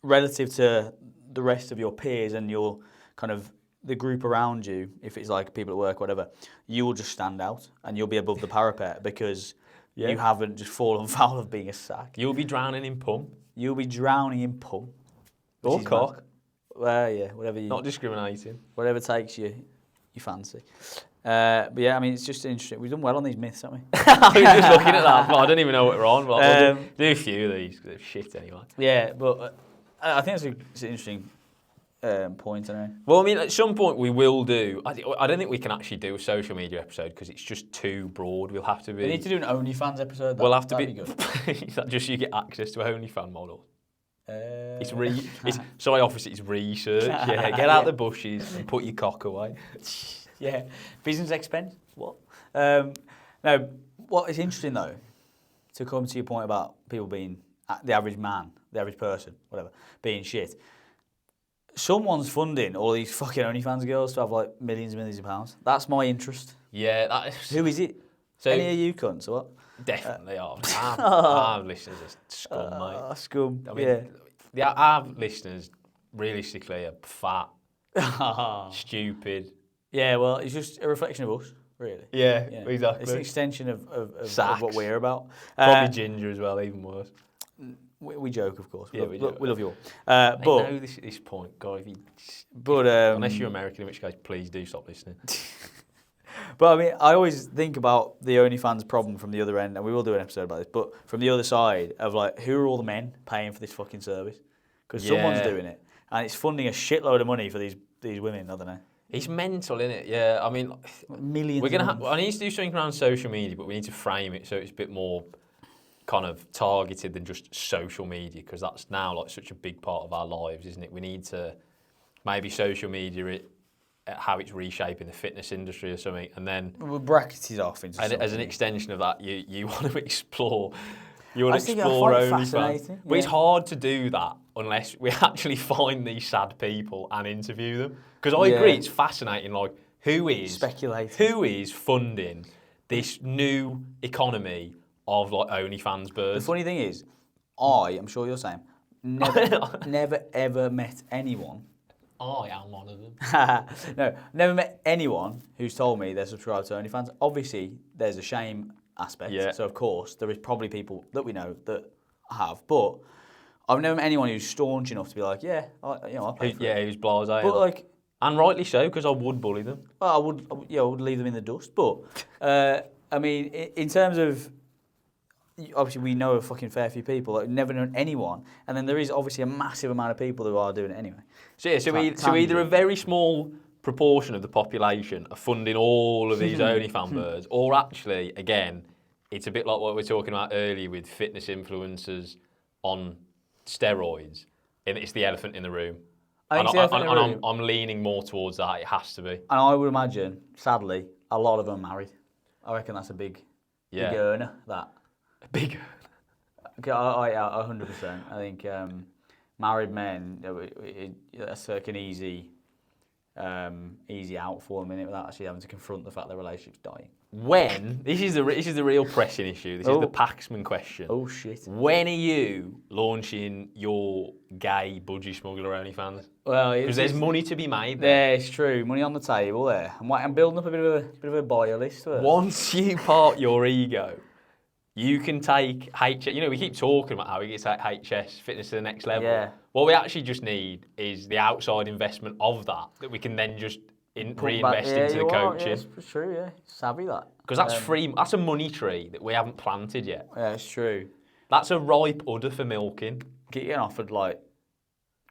relative to the rest of your peers and your kind of the group around you, if it's like people at work, whatever, you will just stand out and you'll be above the parapet because you haven't just fallen foul of being a sack. You'll be drowning in pum. You'll be drowning in pum. Or cock. Well, yeah, whatever you... Not discriminating. Whatever takes you fancy. But yeah, I mean, it's just interesting. We've done well on these myths, haven't we? I was just looking at that. Well, I don't even know what we're on, but we'll do a few of these because they're shit anyway. Yeah, but I think it's an interesting point, anyway. Well, I mean, at some point we will do... I don't think we can actually do a social media episode because it's just too broad. We'll have to be... We need to do an OnlyFans episode. We'll have to be... good. Is that just you get access to OnlyFans models? It's sorry, officer, it's research. Yeah, get out the bushes and put your cock away. Yeah, business expense. What? Now, what is interesting though, to come to your point about people being the average man, the average person, whatever, being shit. Someone's funding all these fucking OnlyFans girls to have like millions and millions of pounds. That's my interest. Yeah, that is. Who is it? So, any of you cunts or what? Definitely are. Our listeners are scum, mate. Scum. I mean, our listeners realistically are fat, stupid. Yeah, well, it's just a reflection of us, really. Yeah, exactly. It's an extension of what we're about. Probably ginger as well, even worse. We joke, of course. Yeah, we love you all. I know this at this point, guy. Unless you're American, in which case, please do stop listening. But I mean, I always think about the OnlyFans problem from the other end, and we will do an episode about this, but from the other side of like, who are all the men paying for this fucking service? Because someone's doing it, and it's funding a shitload of money for these women, I don't know. It's mental, isn't it? Yeah, I mean, millions. I need to do something around social media, but we need to frame it so it's a bit more kind of targeted than just social media, because that's now like such a big part of our lives, isn't it? We need to maybe social media it how it's reshaping the fitness industry or something, and then we'll bracket it off into as an extension of that, you want to explore. You want to I explore find it OnlyFans. fascinating, But it's hard to do that unless we actually find these sad people and interview them. Because I agree, it's fascinating. Like, who is funding this new economy of like OnlyFans birds? The funny thing is, I'm sure you're saying, never ever met anyone. I am one of them. No, never met anyone who's told me they're subscribed to OnlyFans. Obviously, there's a shame aspect. Yeah. So, of course, there is probably people that we know that have. But I've never met anyone who's staunch enough to be like, I'll pay for it. Who's blasé. But, like... And rightly so, because I would bully them. Well, I would leave them in the dust. But, I mean, in terms of... Obviously, we know a fucking fair few people. Like, never known anyone. And then there is obviously a massive amount of people who are doing it anyway. So either a very small proportion of the population are funding all of these OnlyFans birds, or actually, again, it's a bit like what we were talking about earlier with fitness influencers on steroids, and it's the elephant in the room. I'm leaning more towards that. It has to be. And I would imagine, sadly, a lot of them are married. I reckon that's a big earner, that. A big earner. 100%. I think married men, that's like an easy out for them, innit, without actually having to confront the fact their relationship's dying. When? This is the real pressing issue. This is the Paxman question. Oh, shit. When are you launching your gay budgie smuggler OnlyFans? Well, because there's money to be made there. Yeah, it's true. Money on the table there. I'm building up a bit of a bio list. Once you part your ego, you can take HS. You know, we keep talking about how we get to take HS fitness to the next level. Yeah. What we actually just need is the outside investment of that we can then just reinvest into the coaching. Yeah, it's true, yeah. Savvy that. Because that's free. That's a money tree that we haven't planted yet. Yeah, it's true. That's a ripe udder for milking. Getting offered like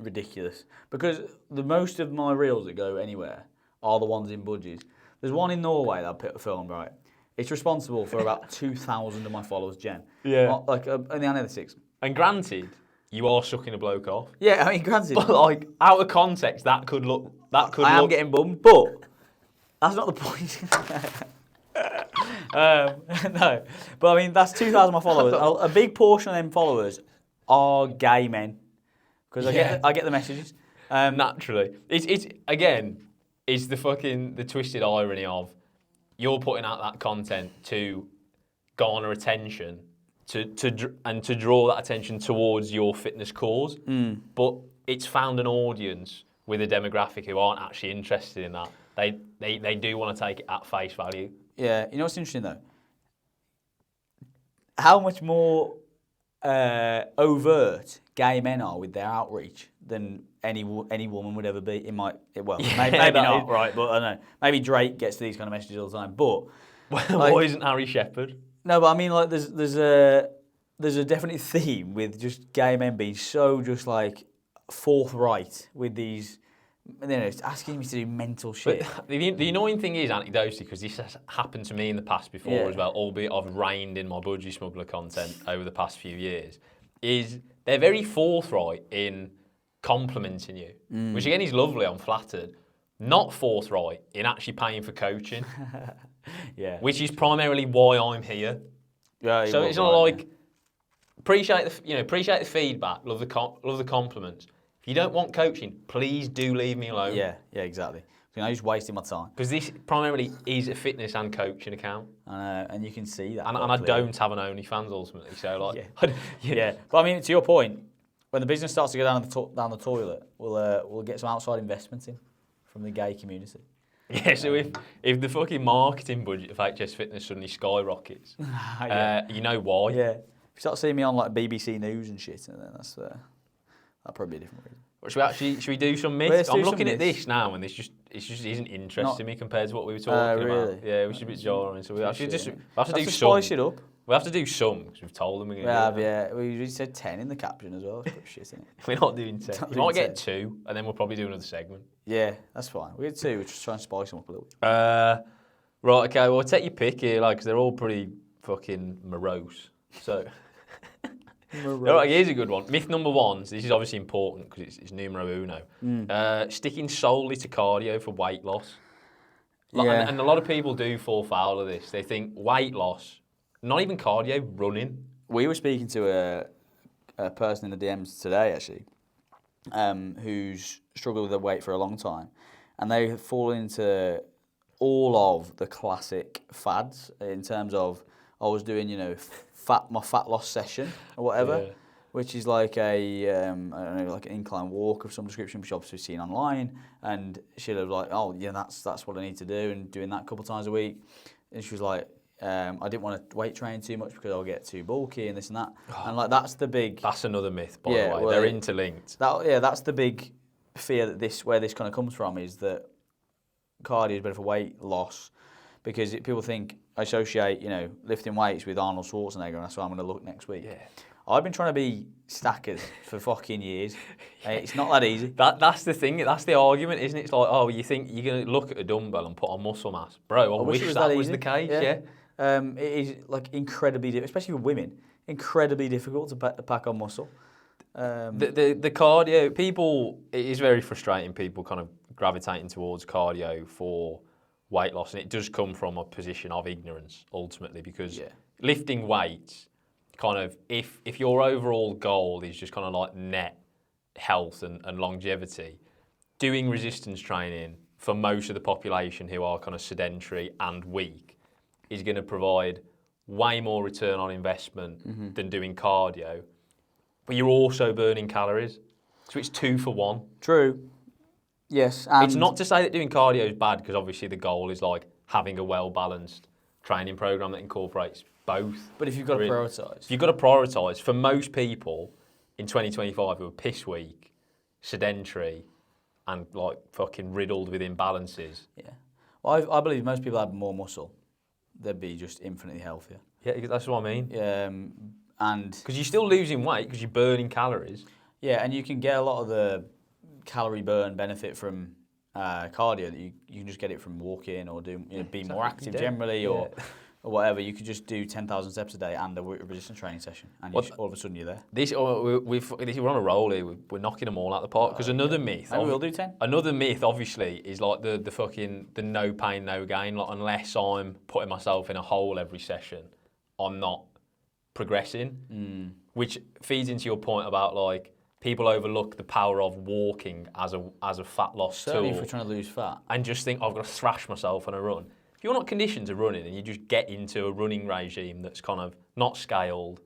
ridiculous. Because the most of my reels that go anywhere are the ones in budgies. There's one in Norway that I filmed, right? It's responsible for about 2,000 of my followers, Jen. Yeah. Like in the analytics. And granted, you are sucking a bloke off. Yeah, I mean, granted. But like, out of context, that could look... I am getting bummed, but that's not the point. No. But I mean, that's 2,000 of my followers. A big portion of them followers are gay men. Because I get the messages. Naturally. It's again, it's the twisted irony of you're putting out that content to garner attention to draw that attention towards your fitness cause. But it's found an audience with a demographic who aren't actually interested in that. They do want to take it at face value. Yeah, you know what's interesting though? How much more overt gay men are with their outreach than any woman would ever be. Maybe not, right? But I don't know. Maybe Drake gets these kind of messages all the time. But why isn't Harry Shepherd? No, but I mean, like, there's a definite theme with just gay men being so just like forthright with these. You know, it's asking me to do mental shit. But the annoying thing is, anecdotally, because this has happened to me in the past before as well, albeit I've reined in my budgie smuggler content over the past few years, is they're very forthright in complimenting you, which again is lovely, I'm flattered. Not forthright in actually paying for coaching, which is primarily why I'm here. Yeah, so it's not like appreciate the feedback, love the compliments. If you don't want coaching, please do leave me alone. Yeah, exactly. I'm just wasting my time. Because this primarily is a fitness and coaching account. And you can see that. And I don't have an OnlyFans ultimately, so like... Yeah. But I mean, to your point, when the business starts to go down the toilet, we'll get some outside investment in from the gay community. Yeah, so if the fucking marketing budget of HS Fitness suddenly skyrockets, you know why. Yeah. If you start seeing me on like BBC News and shit, and then that's... That'd probably be a different reason. Should we do some myths? I'm looking at this now, and it just isn't interesting me compared to what we were talking about. Yeah, we should be jarring. So we have to do some. Spice it up. We have to do some because we've told them we're going to. Yeah. We said 10 in the caption as well. That's pretty shit, isn't it? We're not doing 10. We might get 2, and then we'll probably do another segment. Yeah, that's fine. We had 2. We're just trying to spice them up a little bit. Right. Okay. Well, take your pick here, because they're all pretty fucking morose. So. Right, here's a good one. Myth number 1, this is obviously important because it's numero uno. Sticking solely to cardio for weight loss. Yeah. And a lot of people do fall foul of this. They think weight loss, not even cardio, running. We were speaking to a person in the DMs today, actually, who's struggled with their weight for a long time. And they fall into all of the classic fads in terms of, I was doing, my fat loss session or whatever, which is like I don't know, like an incline walk of some description, which obviously seen online. And she'll have like, oh yeah, that's what I need to do, and doing that a couple of times a week. And she was like, I didn't want to weight train too much because I'll get too bulky and this and that. And like that's the big. That's another myth, by the way. Well, they're interlinked. That's the big fear that where this kind of comes from, is that cardio is better for weight loss, because people think, associate, lifting weights with Arnold Schwarzenegger, and that's what I'm going to look next week. Yeah. I've been trying to be stackers for fucking years. It's not that easy. That's the thing. That's the argument, isn't it? It's like, oh, you think you're going to look at a dumbbell and put on muscle mass. Bro, I wish that was the case, yeah. It is like incredibly difficult, especially for women, incredibly difficult to pack on muscle. The cardio, people, it is very frustrating, people kind of gravitating towards cardio for weight loss, and it does come from a position of ignorance, ultimately, because lifting weights, kind of, if your overall goal is just kind of like net health and longevity, doing resistance training for most of the population who are kind of sedentary and weak is going to provide way more return on investment than doing cardio. But you're also burning calories. So it's 2 for 1. True. Yes. It's not to say that doing cardio is bad, because obviously the goal is like having a well-balanced training program that incorporates both. But if you've got to prioritise. If you've got to prioritise, for most people in 2025 who are piss weak, sedentary, and like fucking riddled with imbalances. Yeah. Well, I believe most people have more muscle, they'd be just infinitely healthier. Yeah, that's what I mean. And because you're still losing weight because you're burning calories. Yeah, and you can get a lot of the calorie burn benefit from cardio. That you can just get it from walking or being more active generally, or whatever. You could just do 10,000 steps a day and a resistance training session, and all of a sudden you're there. We're on a roll here. We're knocking them all out the park. Because another myth. Maybe we'll do 10. Another myth, obviously, is like the no pain, no gain. Like, unless I'm putting myself in a hole every session, I'm not progressing. Which feeds into your point about like people overlook the power of walking as a fat loss Certainly tool. if we're trying to lose fat. And just think, I've got to thrash myself on a run. If you're not conditioned to running and you just get into a running regime that's kind of not scaled,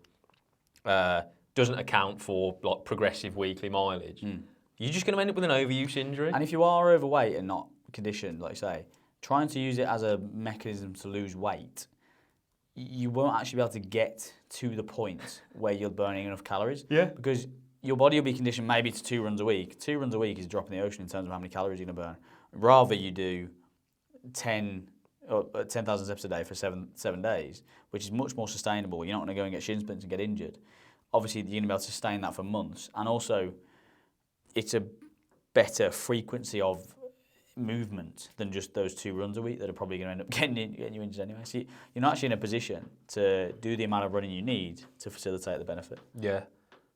doesn't account for like progressive weekly mileage, you're just going to end up with an overuse injury. And if you are overweight and not conditioned, like you say, trying to use it as a mechanism to lose weight, you won't actually be able to get to the point where you're burning enough calories. Yeah. Because your body will be conditioned maybe to 2 runs a week. 2 runs a week is a drop in the ocean in terms of how many calories you're going to burn. Rather you do 10,000 steps a day for seven days, which is much more sustainable. You're not going to go and get shin splints and get injured. Obviously, you're going to be able to sustain that for months. And also, it's a better frequency of movement than just those 2 runs a week that are probably going to end up getting you injured anyway. So you're not actually in a position to do the amount of running you need to facilitate the benefit. Yeah.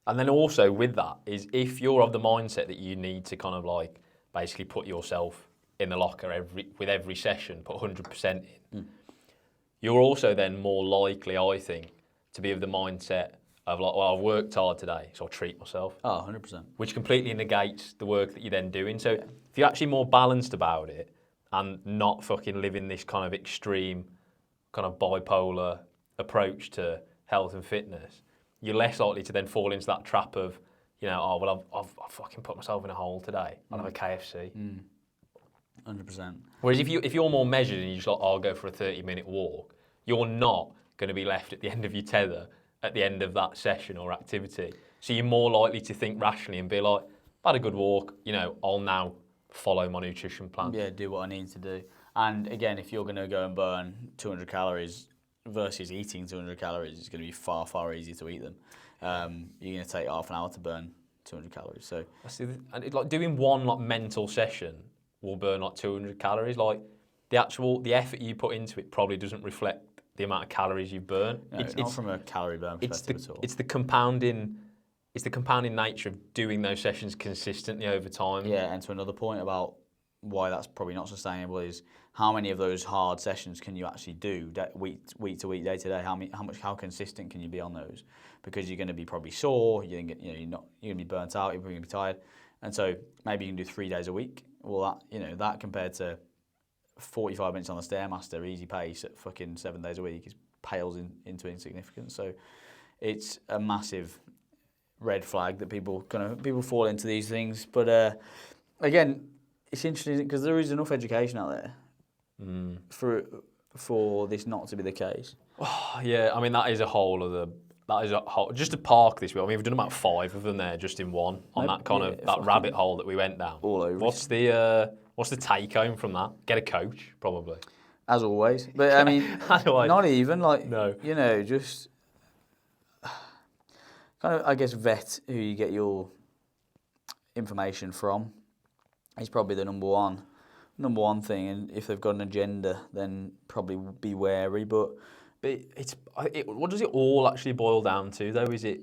And then also with that is, if you're of the mindset that you need to kind of like basically put yourself in the locker with every session, put 100% in, you're also then more likely, I think, to be of the mindset of like, well, I've worked hard today, so I'll treat myself. Oh, 100%. Which completely negates the work that you're then doing. So if you're actually more balanced about it and not fucking living this kind of extreme, kind of bipolar approach to health and fitness, you're less likely to then fall into that trap of, I've fucking put myself in a hole today. I'll have a KFC. 100%. Whereas if you're more measured and you're just like, I'll go for a 30-minute walk, you're not going to be left at the end of your tether at the end of that session or activity. So you're more likely to think rationally and be like, I've had a good walk, I'll now follow my nutrition plan. Yeah, do what I need to do. And again, if you're going to go and burn 200 calories versus eating 200 calories, it's going to be far, far easier to eat them. You're going to take half an hour to burn 200 calories. So, and like doing one like mental session will burn like 200 calories. Like the effort you put into it probably doesn't reflect the amount of calories you've burned. No, it's not from a calorie burn perspective at all. It's the compounding nature of doing those sessions consistently over time. Yeah, and to another point about why that's probably not sustainable is how many of those hard sessions can you actually do week to week, day to day? How consistent can you be on those? Because you're going to be probably sore. You're going to be burnt out. You're going to be tired, and so maybe you can do 3 days a week. Well, that compared to 45 minutes on the Stairmaster, easy pace at fucking 7 days a week, pales into insignificance. So it's a massive red flag that people fall into these things. But again, it's interesting because there is enough education out there for this not to be the case. Yeah, I mean that is a whole. Just to park this. I mean, we've done about 5 of them there, just in one on that rabbit hole that we went down. All over. What's the take home from that? Get a coach, probably. As always, but I mean, not even no. Just kind of, I guess, vet who you get your information from. Is probably the number one thing, and if they've got an agenda, then probably be wary. But what does it all actually boil down to, though? Is it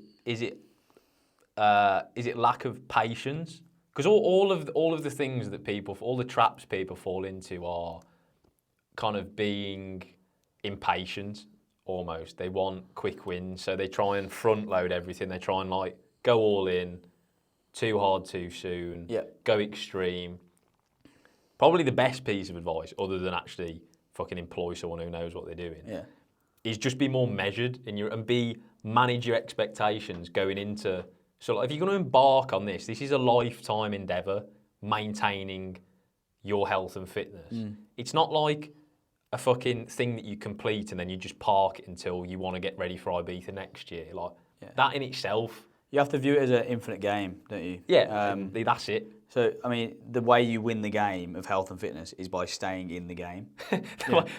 lack of patience? Because all of the things that all the traps people fall into are kind of being impatient. Almost, they want quick wins, so they try and front load everything. They try and go all in, too hard too soon. Yeah. Go extreme. Probably the best piece of advice, other than actually fucking employ someone who knows what they're doing, is just be more measured manage your expectations going into. So if you're going to embark on this is a lifetime endeavour, maintaining your health and fitness. It's not like a fucking thing that you complete and then you just park it until you want to get ready for Ibiza next year. That in itself. You have to view it as an infinite game, don't you? Yeah, that's it. So, I mean, the way you win the game of health and fitness is by staying in the game.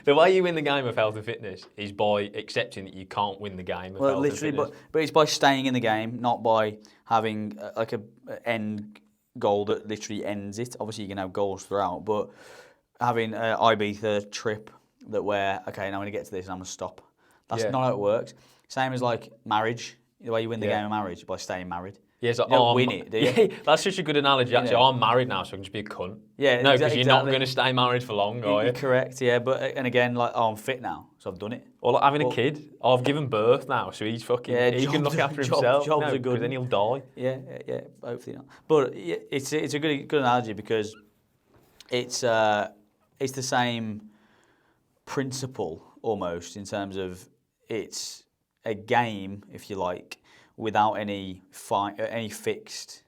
The way you win the game of health and fitness is by accepting that you can't win the game of health and fitness. But it's by staying in the game, not by having a end goal that literally ends it. Obviously, you can have goals throughout, but having an Ibiza trip that now I'm going to get to this and I'm going to stop. That's not how it works. Same as marriage. The way you win the game of marriage is by staying married. Yeah, you don't win it, do you? Yeah, that's such a good analogy. Actually, I'm married now, so I can just be a cunt. Yeah, no, because you're not going to stay married for long, are you? You're correct, yeah. But and again, I'm fit now, so I've done it. Or having a kid. I've given birth now, so he's fucking. He can look after himself. Jobs are good. Because then he'll die. Yeah. Hopefully not. But it's a good analogy because it's the same principle almost in terms of it's a game, if you like, without any fixed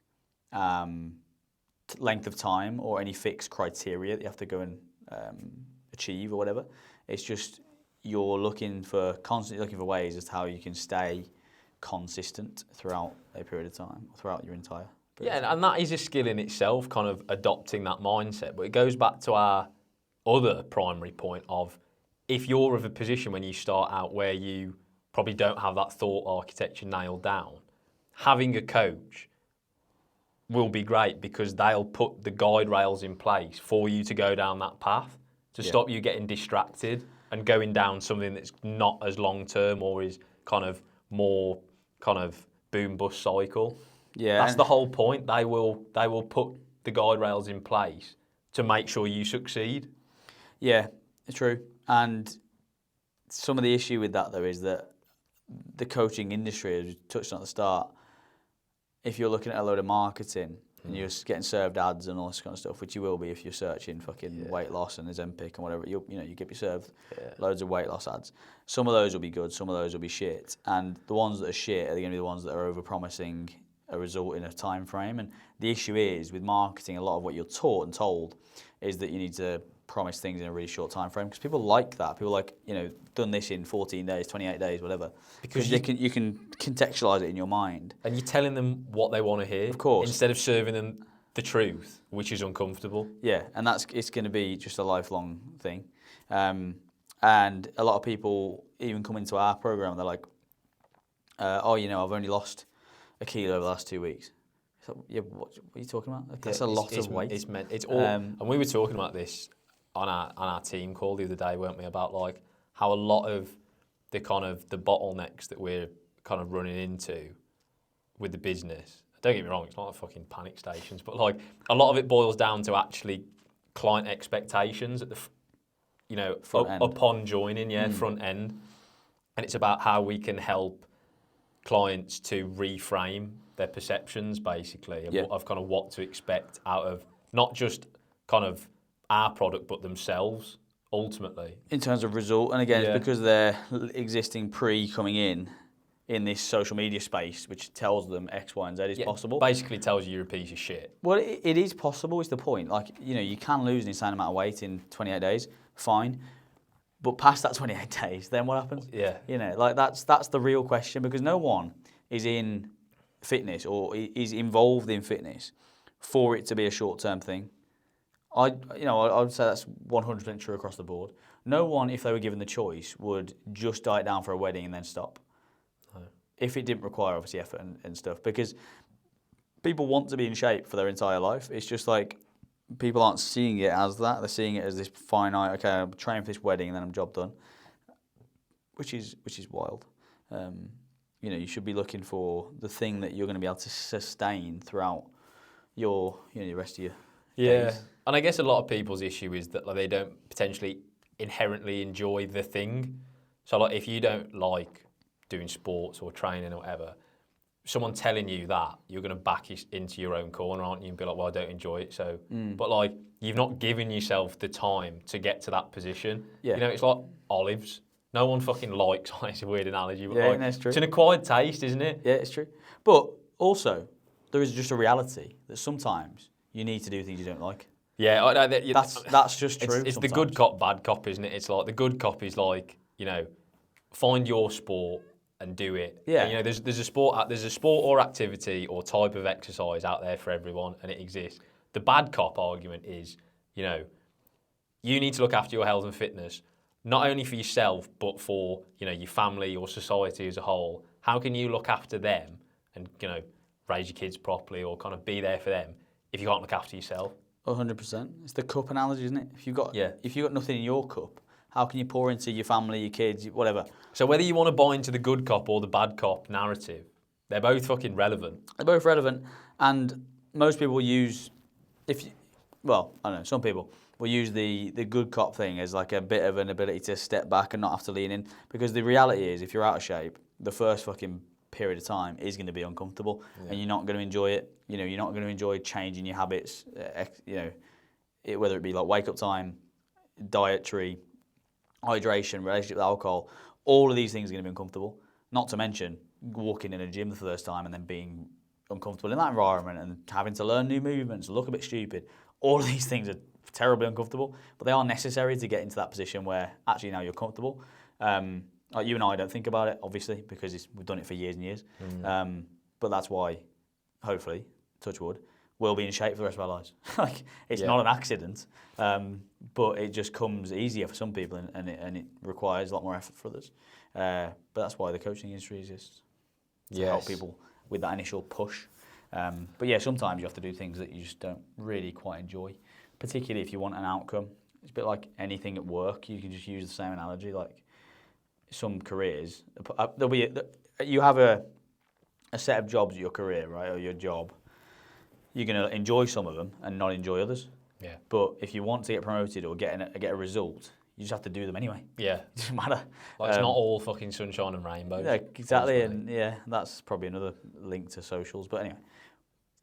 length of time or any fixed criteria that you have to go and achieve or whatever. It's just you're constantly looking for ways as to how you can stay consistent throughout a period of time, throughout your entire period. Yeah, and that is a skill in itself, kind of adopting that mindset. But it goes back to our other primary point of if you're of a position when you start out where you probably don't have that thought architecture nailed down, having a coach will be great because they'll put the guide rails in place for you to go down that path to stop you getting distracted and going down something that's not as long term or is kind of more kind of boom bust cycle. Yeah, that's the whole point. They will put the guide rails in place to make sure you succeed. Yeah, it's true. And some of the issue with that though is that the coaching industry, as we touched on at the start, if you're looking at a load of marketing and you're getting served ads and all this kind of stuff, which you will be if you're searching fucking weight loss and Ozempic and whatever, you get me served loads of weight loss ads. Some of those will be good, some of those will be shit, and the ones that are shit are going to be the ones that are over-promising a result in a time frame. And the issue is with marketing, a lot of what you're taught and told is that you need to promise things in a really short time frame because people like that. People like, done this in 14 days, 28 days, whatever. Because you can contextualize it in your mind. And you're telling them what they want to hear. Of course. Instead of serving them the truth, which is uncomfortable. Yeah, and it's going to be just a lifelong thing. And a lot of people even come into our program, they're like, I've only lost a kilo over the last 2 weeks. So, what are you talking about? That's a lot of weight. It's all, and we were talking about this on our team call the other day, weren't we? About how a lot of the kind of the bottlenecks that we're kind of running into with the business. Don't get me wrong, it's not like fucking panic stations, but like a lot of it boils down to actually client expectations at the, upon joining, front end. And it's about how we can help clients to reframe their perceptions, basically, of kind of what to expect out of not just kind of our product, but themselves, ultimately. In terms of result, and again, it's because they're existing coming in this social media space, which tells them X, Y, and Z is possible. Basically tells you you're a piece of shit. Well, it is possible, is the point. Like, you can lose an insane amount of weight in 28 days, fine. But past that 28 days, then what happens? Yeah. That's the real question, because no one is in fitness or is involved in fitness for it to be a short-term thing. I would say that's 100% true across the board. No one, if they were given the choice, would just diet down for a wedding and then stop. No. If it didn't require, obviously, effort and stuff. Because people want to be in shape for their entire life. It's just like people aren't seeing it as that. They're seeing it as this finite, okay, I'm training for this wedding and then I'm job done. Which is wild. You should be looking for the thing that you're going to be able to sustain throughout your rest of your days. And I guess a lot of people's issue is that they don't potentially inherently enjoy the thing. So like if you don't like doing sports or training or whatever, someone telling you that, you're going to back into your own corner, aren't you? And be like, well, I don't enjoy it. So, but like you've not given yourself the time to get to that position. Yeah. It's like olives. No one fucking likes. It's a weird analogy, but that's true. It's an acquired taste, isn't it? Yeah, it's true. But also, there is just a reality that sometimes you need to do things you don't like. Yeah, that's just true. It's the good cop, bad cop, isn't it? It's like the good cop is like, find your sport and do it. Yeah. And, there's a sport or activity or type of exercise out there for everyone, and it exists. The bad cop argument is, you need to look after your health and fitness, not only for yourself, but for, your family or society as a whole. How can you look after them and, raise your kids properly or kind of be there for them if you can't look after yourself? 100%. It's the cup analogy, isn't it? If you've got nothing in your cup, how can you pour into your family, your kids, whatever? So whether you want to buy into the good cop or the bad cop narrative, they're both fucking relevant. They're both relevant, and most people use, some people will use the good cop thing as like a bit of an ability to step back and not have to lean in, because the reality is, if you're out of shape, the first fucking period of time is going to be uncomfortable, and you're not going to enjoy it. You're not going to enjoy changing your habits. Whether it be like wake up time, dietary, hydration, relationship with alcohol, all of these things are going to be uncomfortable. Not to mention walking in a gym for the first time and then being uncomfortable in that environment and having to learn new movements, look a bit stupid. All of these things are terribly uncomfortable, but they are necessary to get into that position where actually now you're comfortable. Like you and I don't think about it, obviously, because we've done it for years and years. But that's why, hopefully, touch wood, we'll be in shape for the rest of our lives. It's not an accident, but it just comes easier for some people, and it requires a lot more effort for others. But that's why the coaching industry exists, to help people with that initial push. But sometimes you have to do things that you just don't really quite enjoy, particularly if you want an outcome. It's a bit like anything at work. You can just use the same analogy. Like some careers, you have a set of jobs at your career, right, or your job. You're going to enjoy some of them and not enjoy others. Yeah. But if you want to get promoted or get a result, you just have to do them anyway. Yeah. It doesn't matter. It's not all fucking sunshine and rainbows. Yeah, exactly. Ultimately. And that's probably another link to socials. But anyway,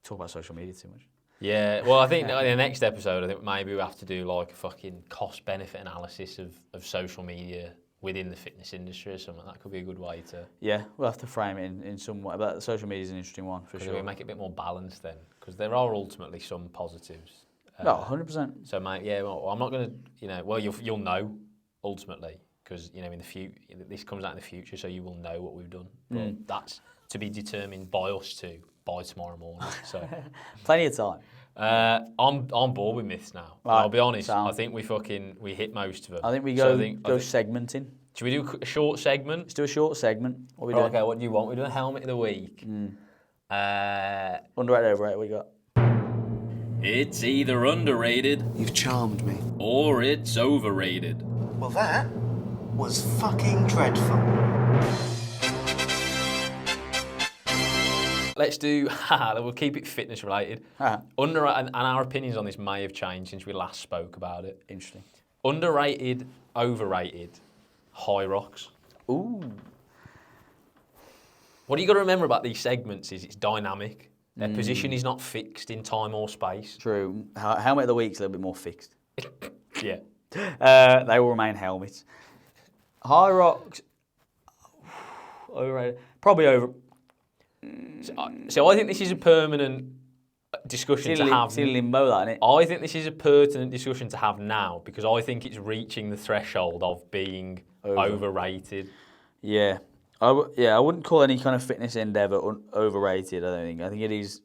talk about social media too much. Yeah. Well, I think in the next episode, I think maybe we have to do like a fucking cost-benefit analysis of social media within the fitness industry or something. That could be a good way to... Yeah, we'll have to frame it in some way. But social media is an interesting one, for sure. We make it a bit more balanced then, because there are ultimately some positives. No, 100%. So, mate, I'm not going to, you'll know, ultimately, because, in the future, this comes out in the future, so you will know what we've done. But that's to be determined by us by tomorrow morning. So plenty of time. I'm bored with myths now. Right, I'll be honest. I think we hit most of them. I think we go segmenting. Should we do a short segment? Let's do a short segment. What are we doing? Okay, what do you want? We do a helmet of the week. Underrated, overrated. What you got? It's either underrated. You've charmed me. Or it's overrated. Well, that was fucking dreadful. Let's do, we'll keep it fitness related. And our opinions on this may have changed since we last spoke about it. Interesting. Underrated, overrated, high rocks. Ooh. What you got to remember about these segments is it's dynamic. Their position is not fixed in time or space. True. Helmet of the week's a little bit more fixed. Yeah. They will remain helmets. High rocks, overrated. Probably over. So I think this is a permanent discussion to have. It's in limbo, that, isn't it? I think this is a pertinent discussion to have now because I think it's reaching the threshold of being overrated. Yeah. I wouldn't call any kind of fitness endeavour overrated, I don't think. I think it is.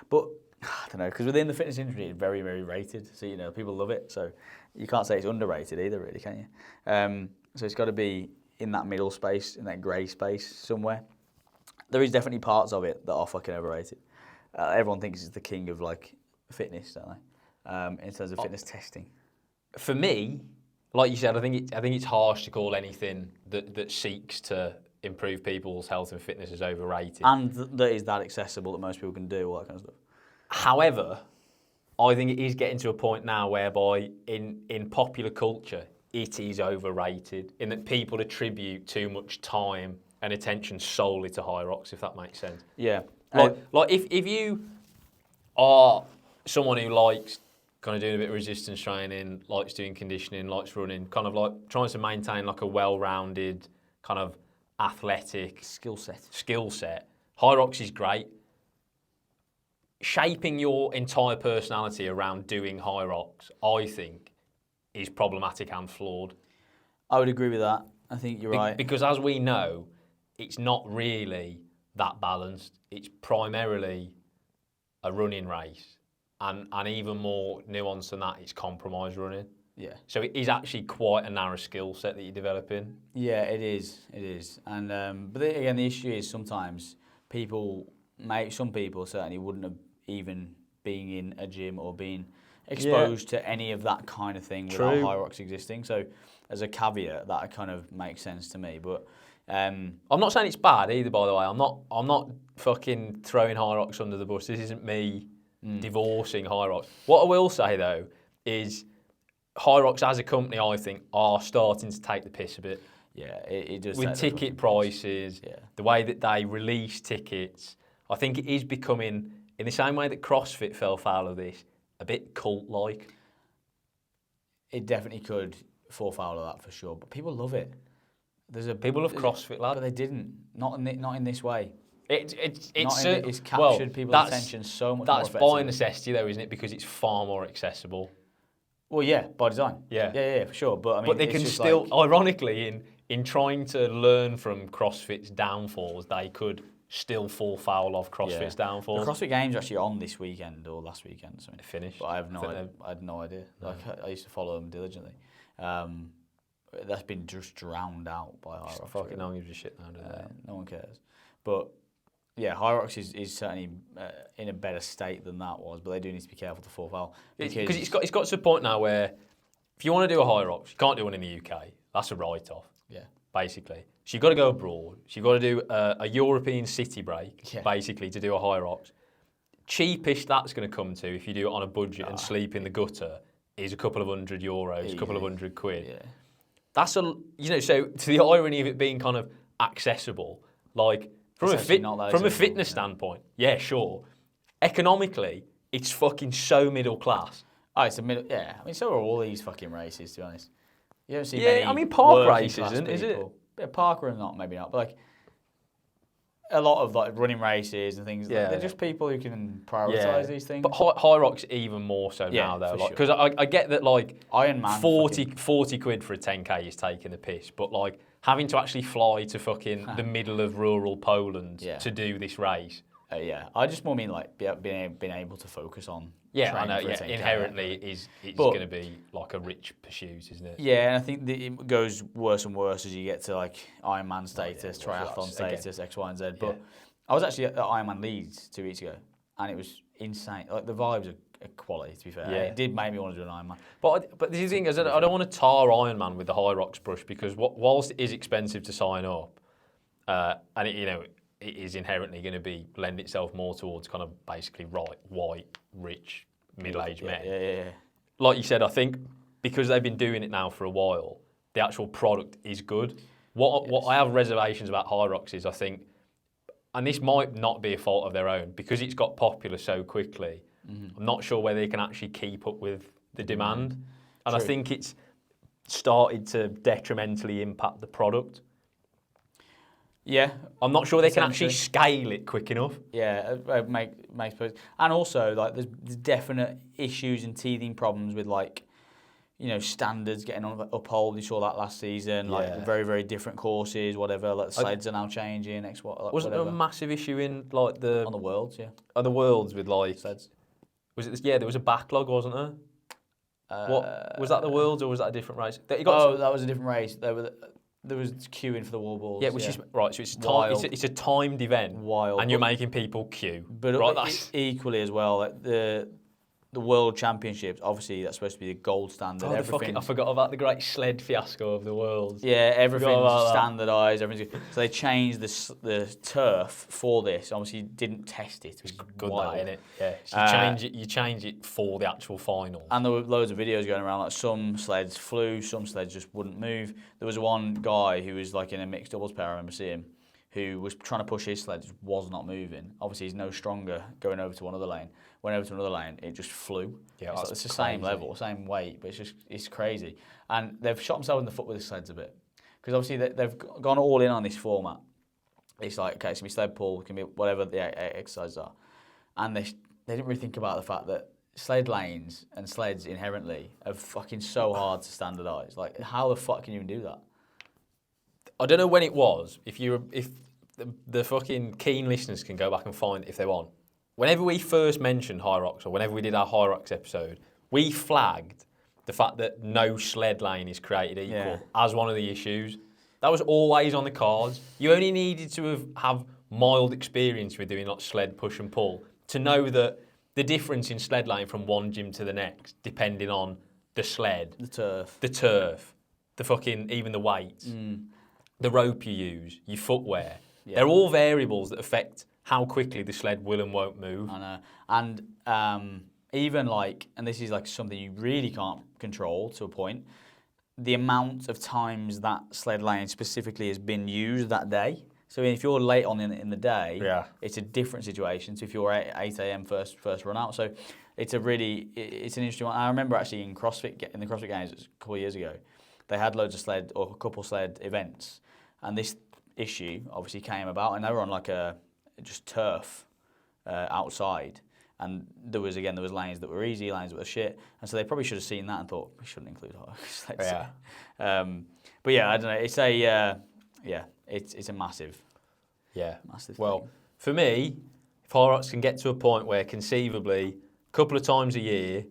But, I don't know, because within the fitness industry, it's very, very rated. So, people love it. So, you can't say it's underrated either, really, can you? So, it's got to be in that middle space, in that grey space somewhere. There is definitely parts of it that are fucking overrated. Everyone thinks it's the king of, fitness, don't they? In terms of fitness testing. For me, like you said, I think it's harsh to call anything that seeks to improve people's health and fitness as overrated. And that is that accessible that most people can do, all that kind of stuff. However, I think it is getting to a point now whereby in popular culture, it is overrated in that people attribute too much time and attention solely to high rocks, if that makes sense. Yeah. Like if you are someone who likes kind of doing a bit of resistance training, likes doing conditioning, likes running, kind of like trying to maintain like a well-rounded kind of athletic skill set. High rocks is great. Shaping your entire personality around doing high rocks, I think, is problematic and flawed. I would agree with that. I think you're right. Because as we know, it's not really that balanced. It's primarily a running race. And even more nuanced than that, it's compromise running. Yeah. So it is actually quite a narrow skill set that you're developing. Yeah, it is. It is. And but again, the issue is sometimes some people certainly wouldn't have even been in a gym or been exposed to any of that kind of thing without high rocks existing. So as a caveat, that kind of makes sense to me. But I'm not saying it's bad either, by the way. I'm not fucking throwing high rocks under the bus. This isn't me divorcing high rocks. What I will say though is high rocks as a company, I think, are starting to take the piss a bit. Yeah, it does. With ticket prices, the way that they release tickets, I think it is becoming, in the same way that CrossFit fell foul of this, a bit cult-like. It definitely could fall foul of that for sure, but people love it. People love CrossFit, lad. But they didn't. Not in this way. It's captured people's attention so much more effectively. That's by necessity, though, isn't it? Because it's far more accessible. Well, yeah, by design. Yeah, for sure. But I mean, but they can still, ironically, in trying to learn from CrossFit's downfalls, they could still fall foul of CrossFit's downfalls. The CrossFit Games are actually on this weekend or last weekend. So finished. But I had no idea. No. Like I used to follow them diligently. That's been just drowned out by High Rocks. Fucking no one gives a shit now, do they? No one cares. But yeah, High Rocks is certainly in a better state than that was, but they do need to be careful to fall foul. Because it's got to a point now where if you want to do a High Rocks, you can't do one in the UK. That's a write-off. Yeah. Basically. So you've got to go abroad. So you've got to do a European city break, basically, to do a High Rocks. Cheapest that's going to come to, if you do it on a budget and sleep in the gutter, is a couple of €100, a couple of £100. Yeah. That's so to the irony of it being kind of accessible, like from a fitness standpoint, yeah, sure. Economically, it's fucking so middle class. Oh, it's a middle. Yeah, I mean, so are all these fucking races, to be honest. You don't see many. Yeah, I mean, park races, is it? Yeah, park run, maybe not, but like a lot of like running races and things. They're just people who can prioritise these things. But High Rocks even more so now, though. Because I get that, like, Ironman 40 quid for a 10k is taking the piss, but like having to actually fly to fucking the middle of rural Poland to do this race. I just more mean like being able to focus on. Yeah, I know. Yeah, inherently it's going to be like a rich pursuit, isn't it? Yeah, and I think that it goes worse and worse as you get to like Ironman status, triathlon status, X, Y, and Z. But I was actually at Ironman Leeds 2 weeks ago, and it was insane. Like the vibes quality, to be fair. Yeah. It did make me want to do an Ironman. But the thing is, I don't want to tar Ironman with the Hyrox brush because whilst it is expensive to sign up, and it is inherently going to lend itself more towards kind of basically white, rich, middle-aged men. Yeah. Like you said, I think because they've been doing it now for a while, the actual product is good. What I have reservations about Hyrox is I think, and this might not be a fault of their own, because it's got popular so quickly, I'm not sure whether they can actually keep up with the demand. And True. I think it's started to detrimentally impact the product. Yeah. I'm not sure they can actually scale it quick enough. Yeah, makes sense. And also, like, there's definite issues and teething problems with, like, standards getting upheld. You saw that last season, like very, very different courses, whatever. Like the sleds are now changing. Wasn't there a massive issue in like on the Worlds? Yeah. On the Worlds with like sleds. Was it? Yeah, there was a backlog, wasn't there? What was that? The Worlds or was that a different race? That was a different race. There was queuing for the wall balls. Yeah, which is right. So it's a timed event. Wild. And you're making people queue. But right, equally as well, like the World Championships, obviously that's supposed to be the gold standard. I forgot about the great sled fiasco of the Worlds. Yeah, everything's standardised. Everything's good. So they changed the turf for this. Obviously, didn't test it. It was good, wild. that, innit? Yeah. So you change it for the actual final. And there were loads of videos going around. Like some sleds flew, some sleds just wouldn't move. There was one guy who was like in a mixed doubles pair. I remember seeing him, who was trying to push his sled, just was not moving. Obviously, he's no stronger going over to another lane. Went over to another lane, it just flew. Yeah, it's the same level, same weight, but it's crazy. And they've shot themselves in the foot with the sleds a bit. Because obviously they've gone all in on this format. It's like, okay, it's going to be sled pull, it can be whatever the exercises are. And they didn't really think about the fact that sled lanes and sleds inherently are fucking so hard to standardise. Like, how the fuck can you even do that? I don't know when it was. If the fucking keen listeners can go back and find it if they want. Whenever we first mentioned Hyrox, or whenever we did our Hyrox episode, we flagged the fact that no sled lane is created equal as one of the issues. That was always on the cards. You only needed to have mild experience with doing like sled push and pull to know that the difference in sled lane from one gym to the next, depending on the sled, the turf, the fucking even the weights, the rope you use, your footwear. Yeah. They're all variables that affect how quickly the sled will and won't move. I know. And even like, and this is like something you really can't control to a point, the amount of times that sled lane specifically has been used that day. So if you're late on in the day, it's a different situation to if you're at 8 a.m. first run out. So it's an interesting one. I remember actually in the CrossFit Games a couple of years ago, they had loads of sled or a couple sled events, and this issue obviously came about, and they were on like just turf outside, and there was lanes that were easy, lanes that were shit, and so they probably should have seen that and thought we shouldn't include sleds. But yeah, I don't know. It's it's a massive Well, for me, if Hyrox can get to a point where conceivably a couple of times a year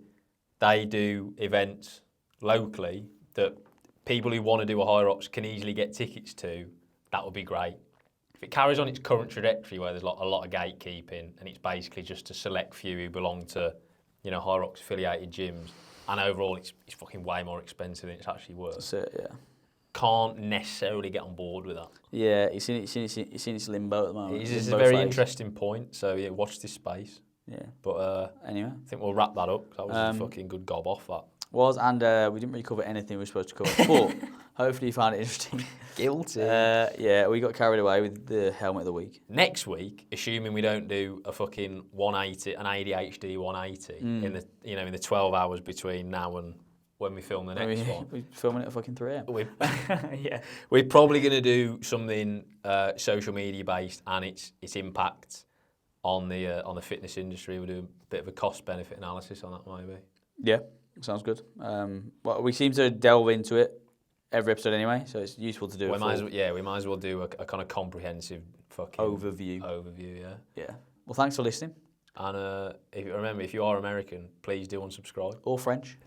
they do events locally that people who want to do a Hyrox can easily get tickets to, that would be great. If it carries on its current trajectory where there's a lot of gatekeeping and it's basically just a select few who belong to, Hyrox affiliated gyms, and overall it's fucking way more expensive than it's actually worth. That's it, yeah. Can't necessarily get on board with that. Yeah, it's in its limbo at the moment. It's a very interesting point, so yeah, watch this space. Yeah. But anyway, I think we'll wrap that up. That was a fucking good gob off, that. And we didn't really cover anything we were supposed to cover, but hopefully you found it interesting. Guilty. We got carried away with the helmet of the week. Next week, assuming we don't do a fucking 180, an ADHD 180 in the 12 hours between now and when we film the next one. We're filming it at fucking 3 a.m. We're probably going to do something social media based and its impact on the fitness industry. We'll do a bit of a cost benefit analysis on that maybe. Yeah. Sounds good. Well, we seem to delve into it every episode anyway, so it's useful to do. We might as well do a kind of comprehensive fucking overview. Yeah. Well, thanks for listening. And if you are American, please do unsubscribe. Or French.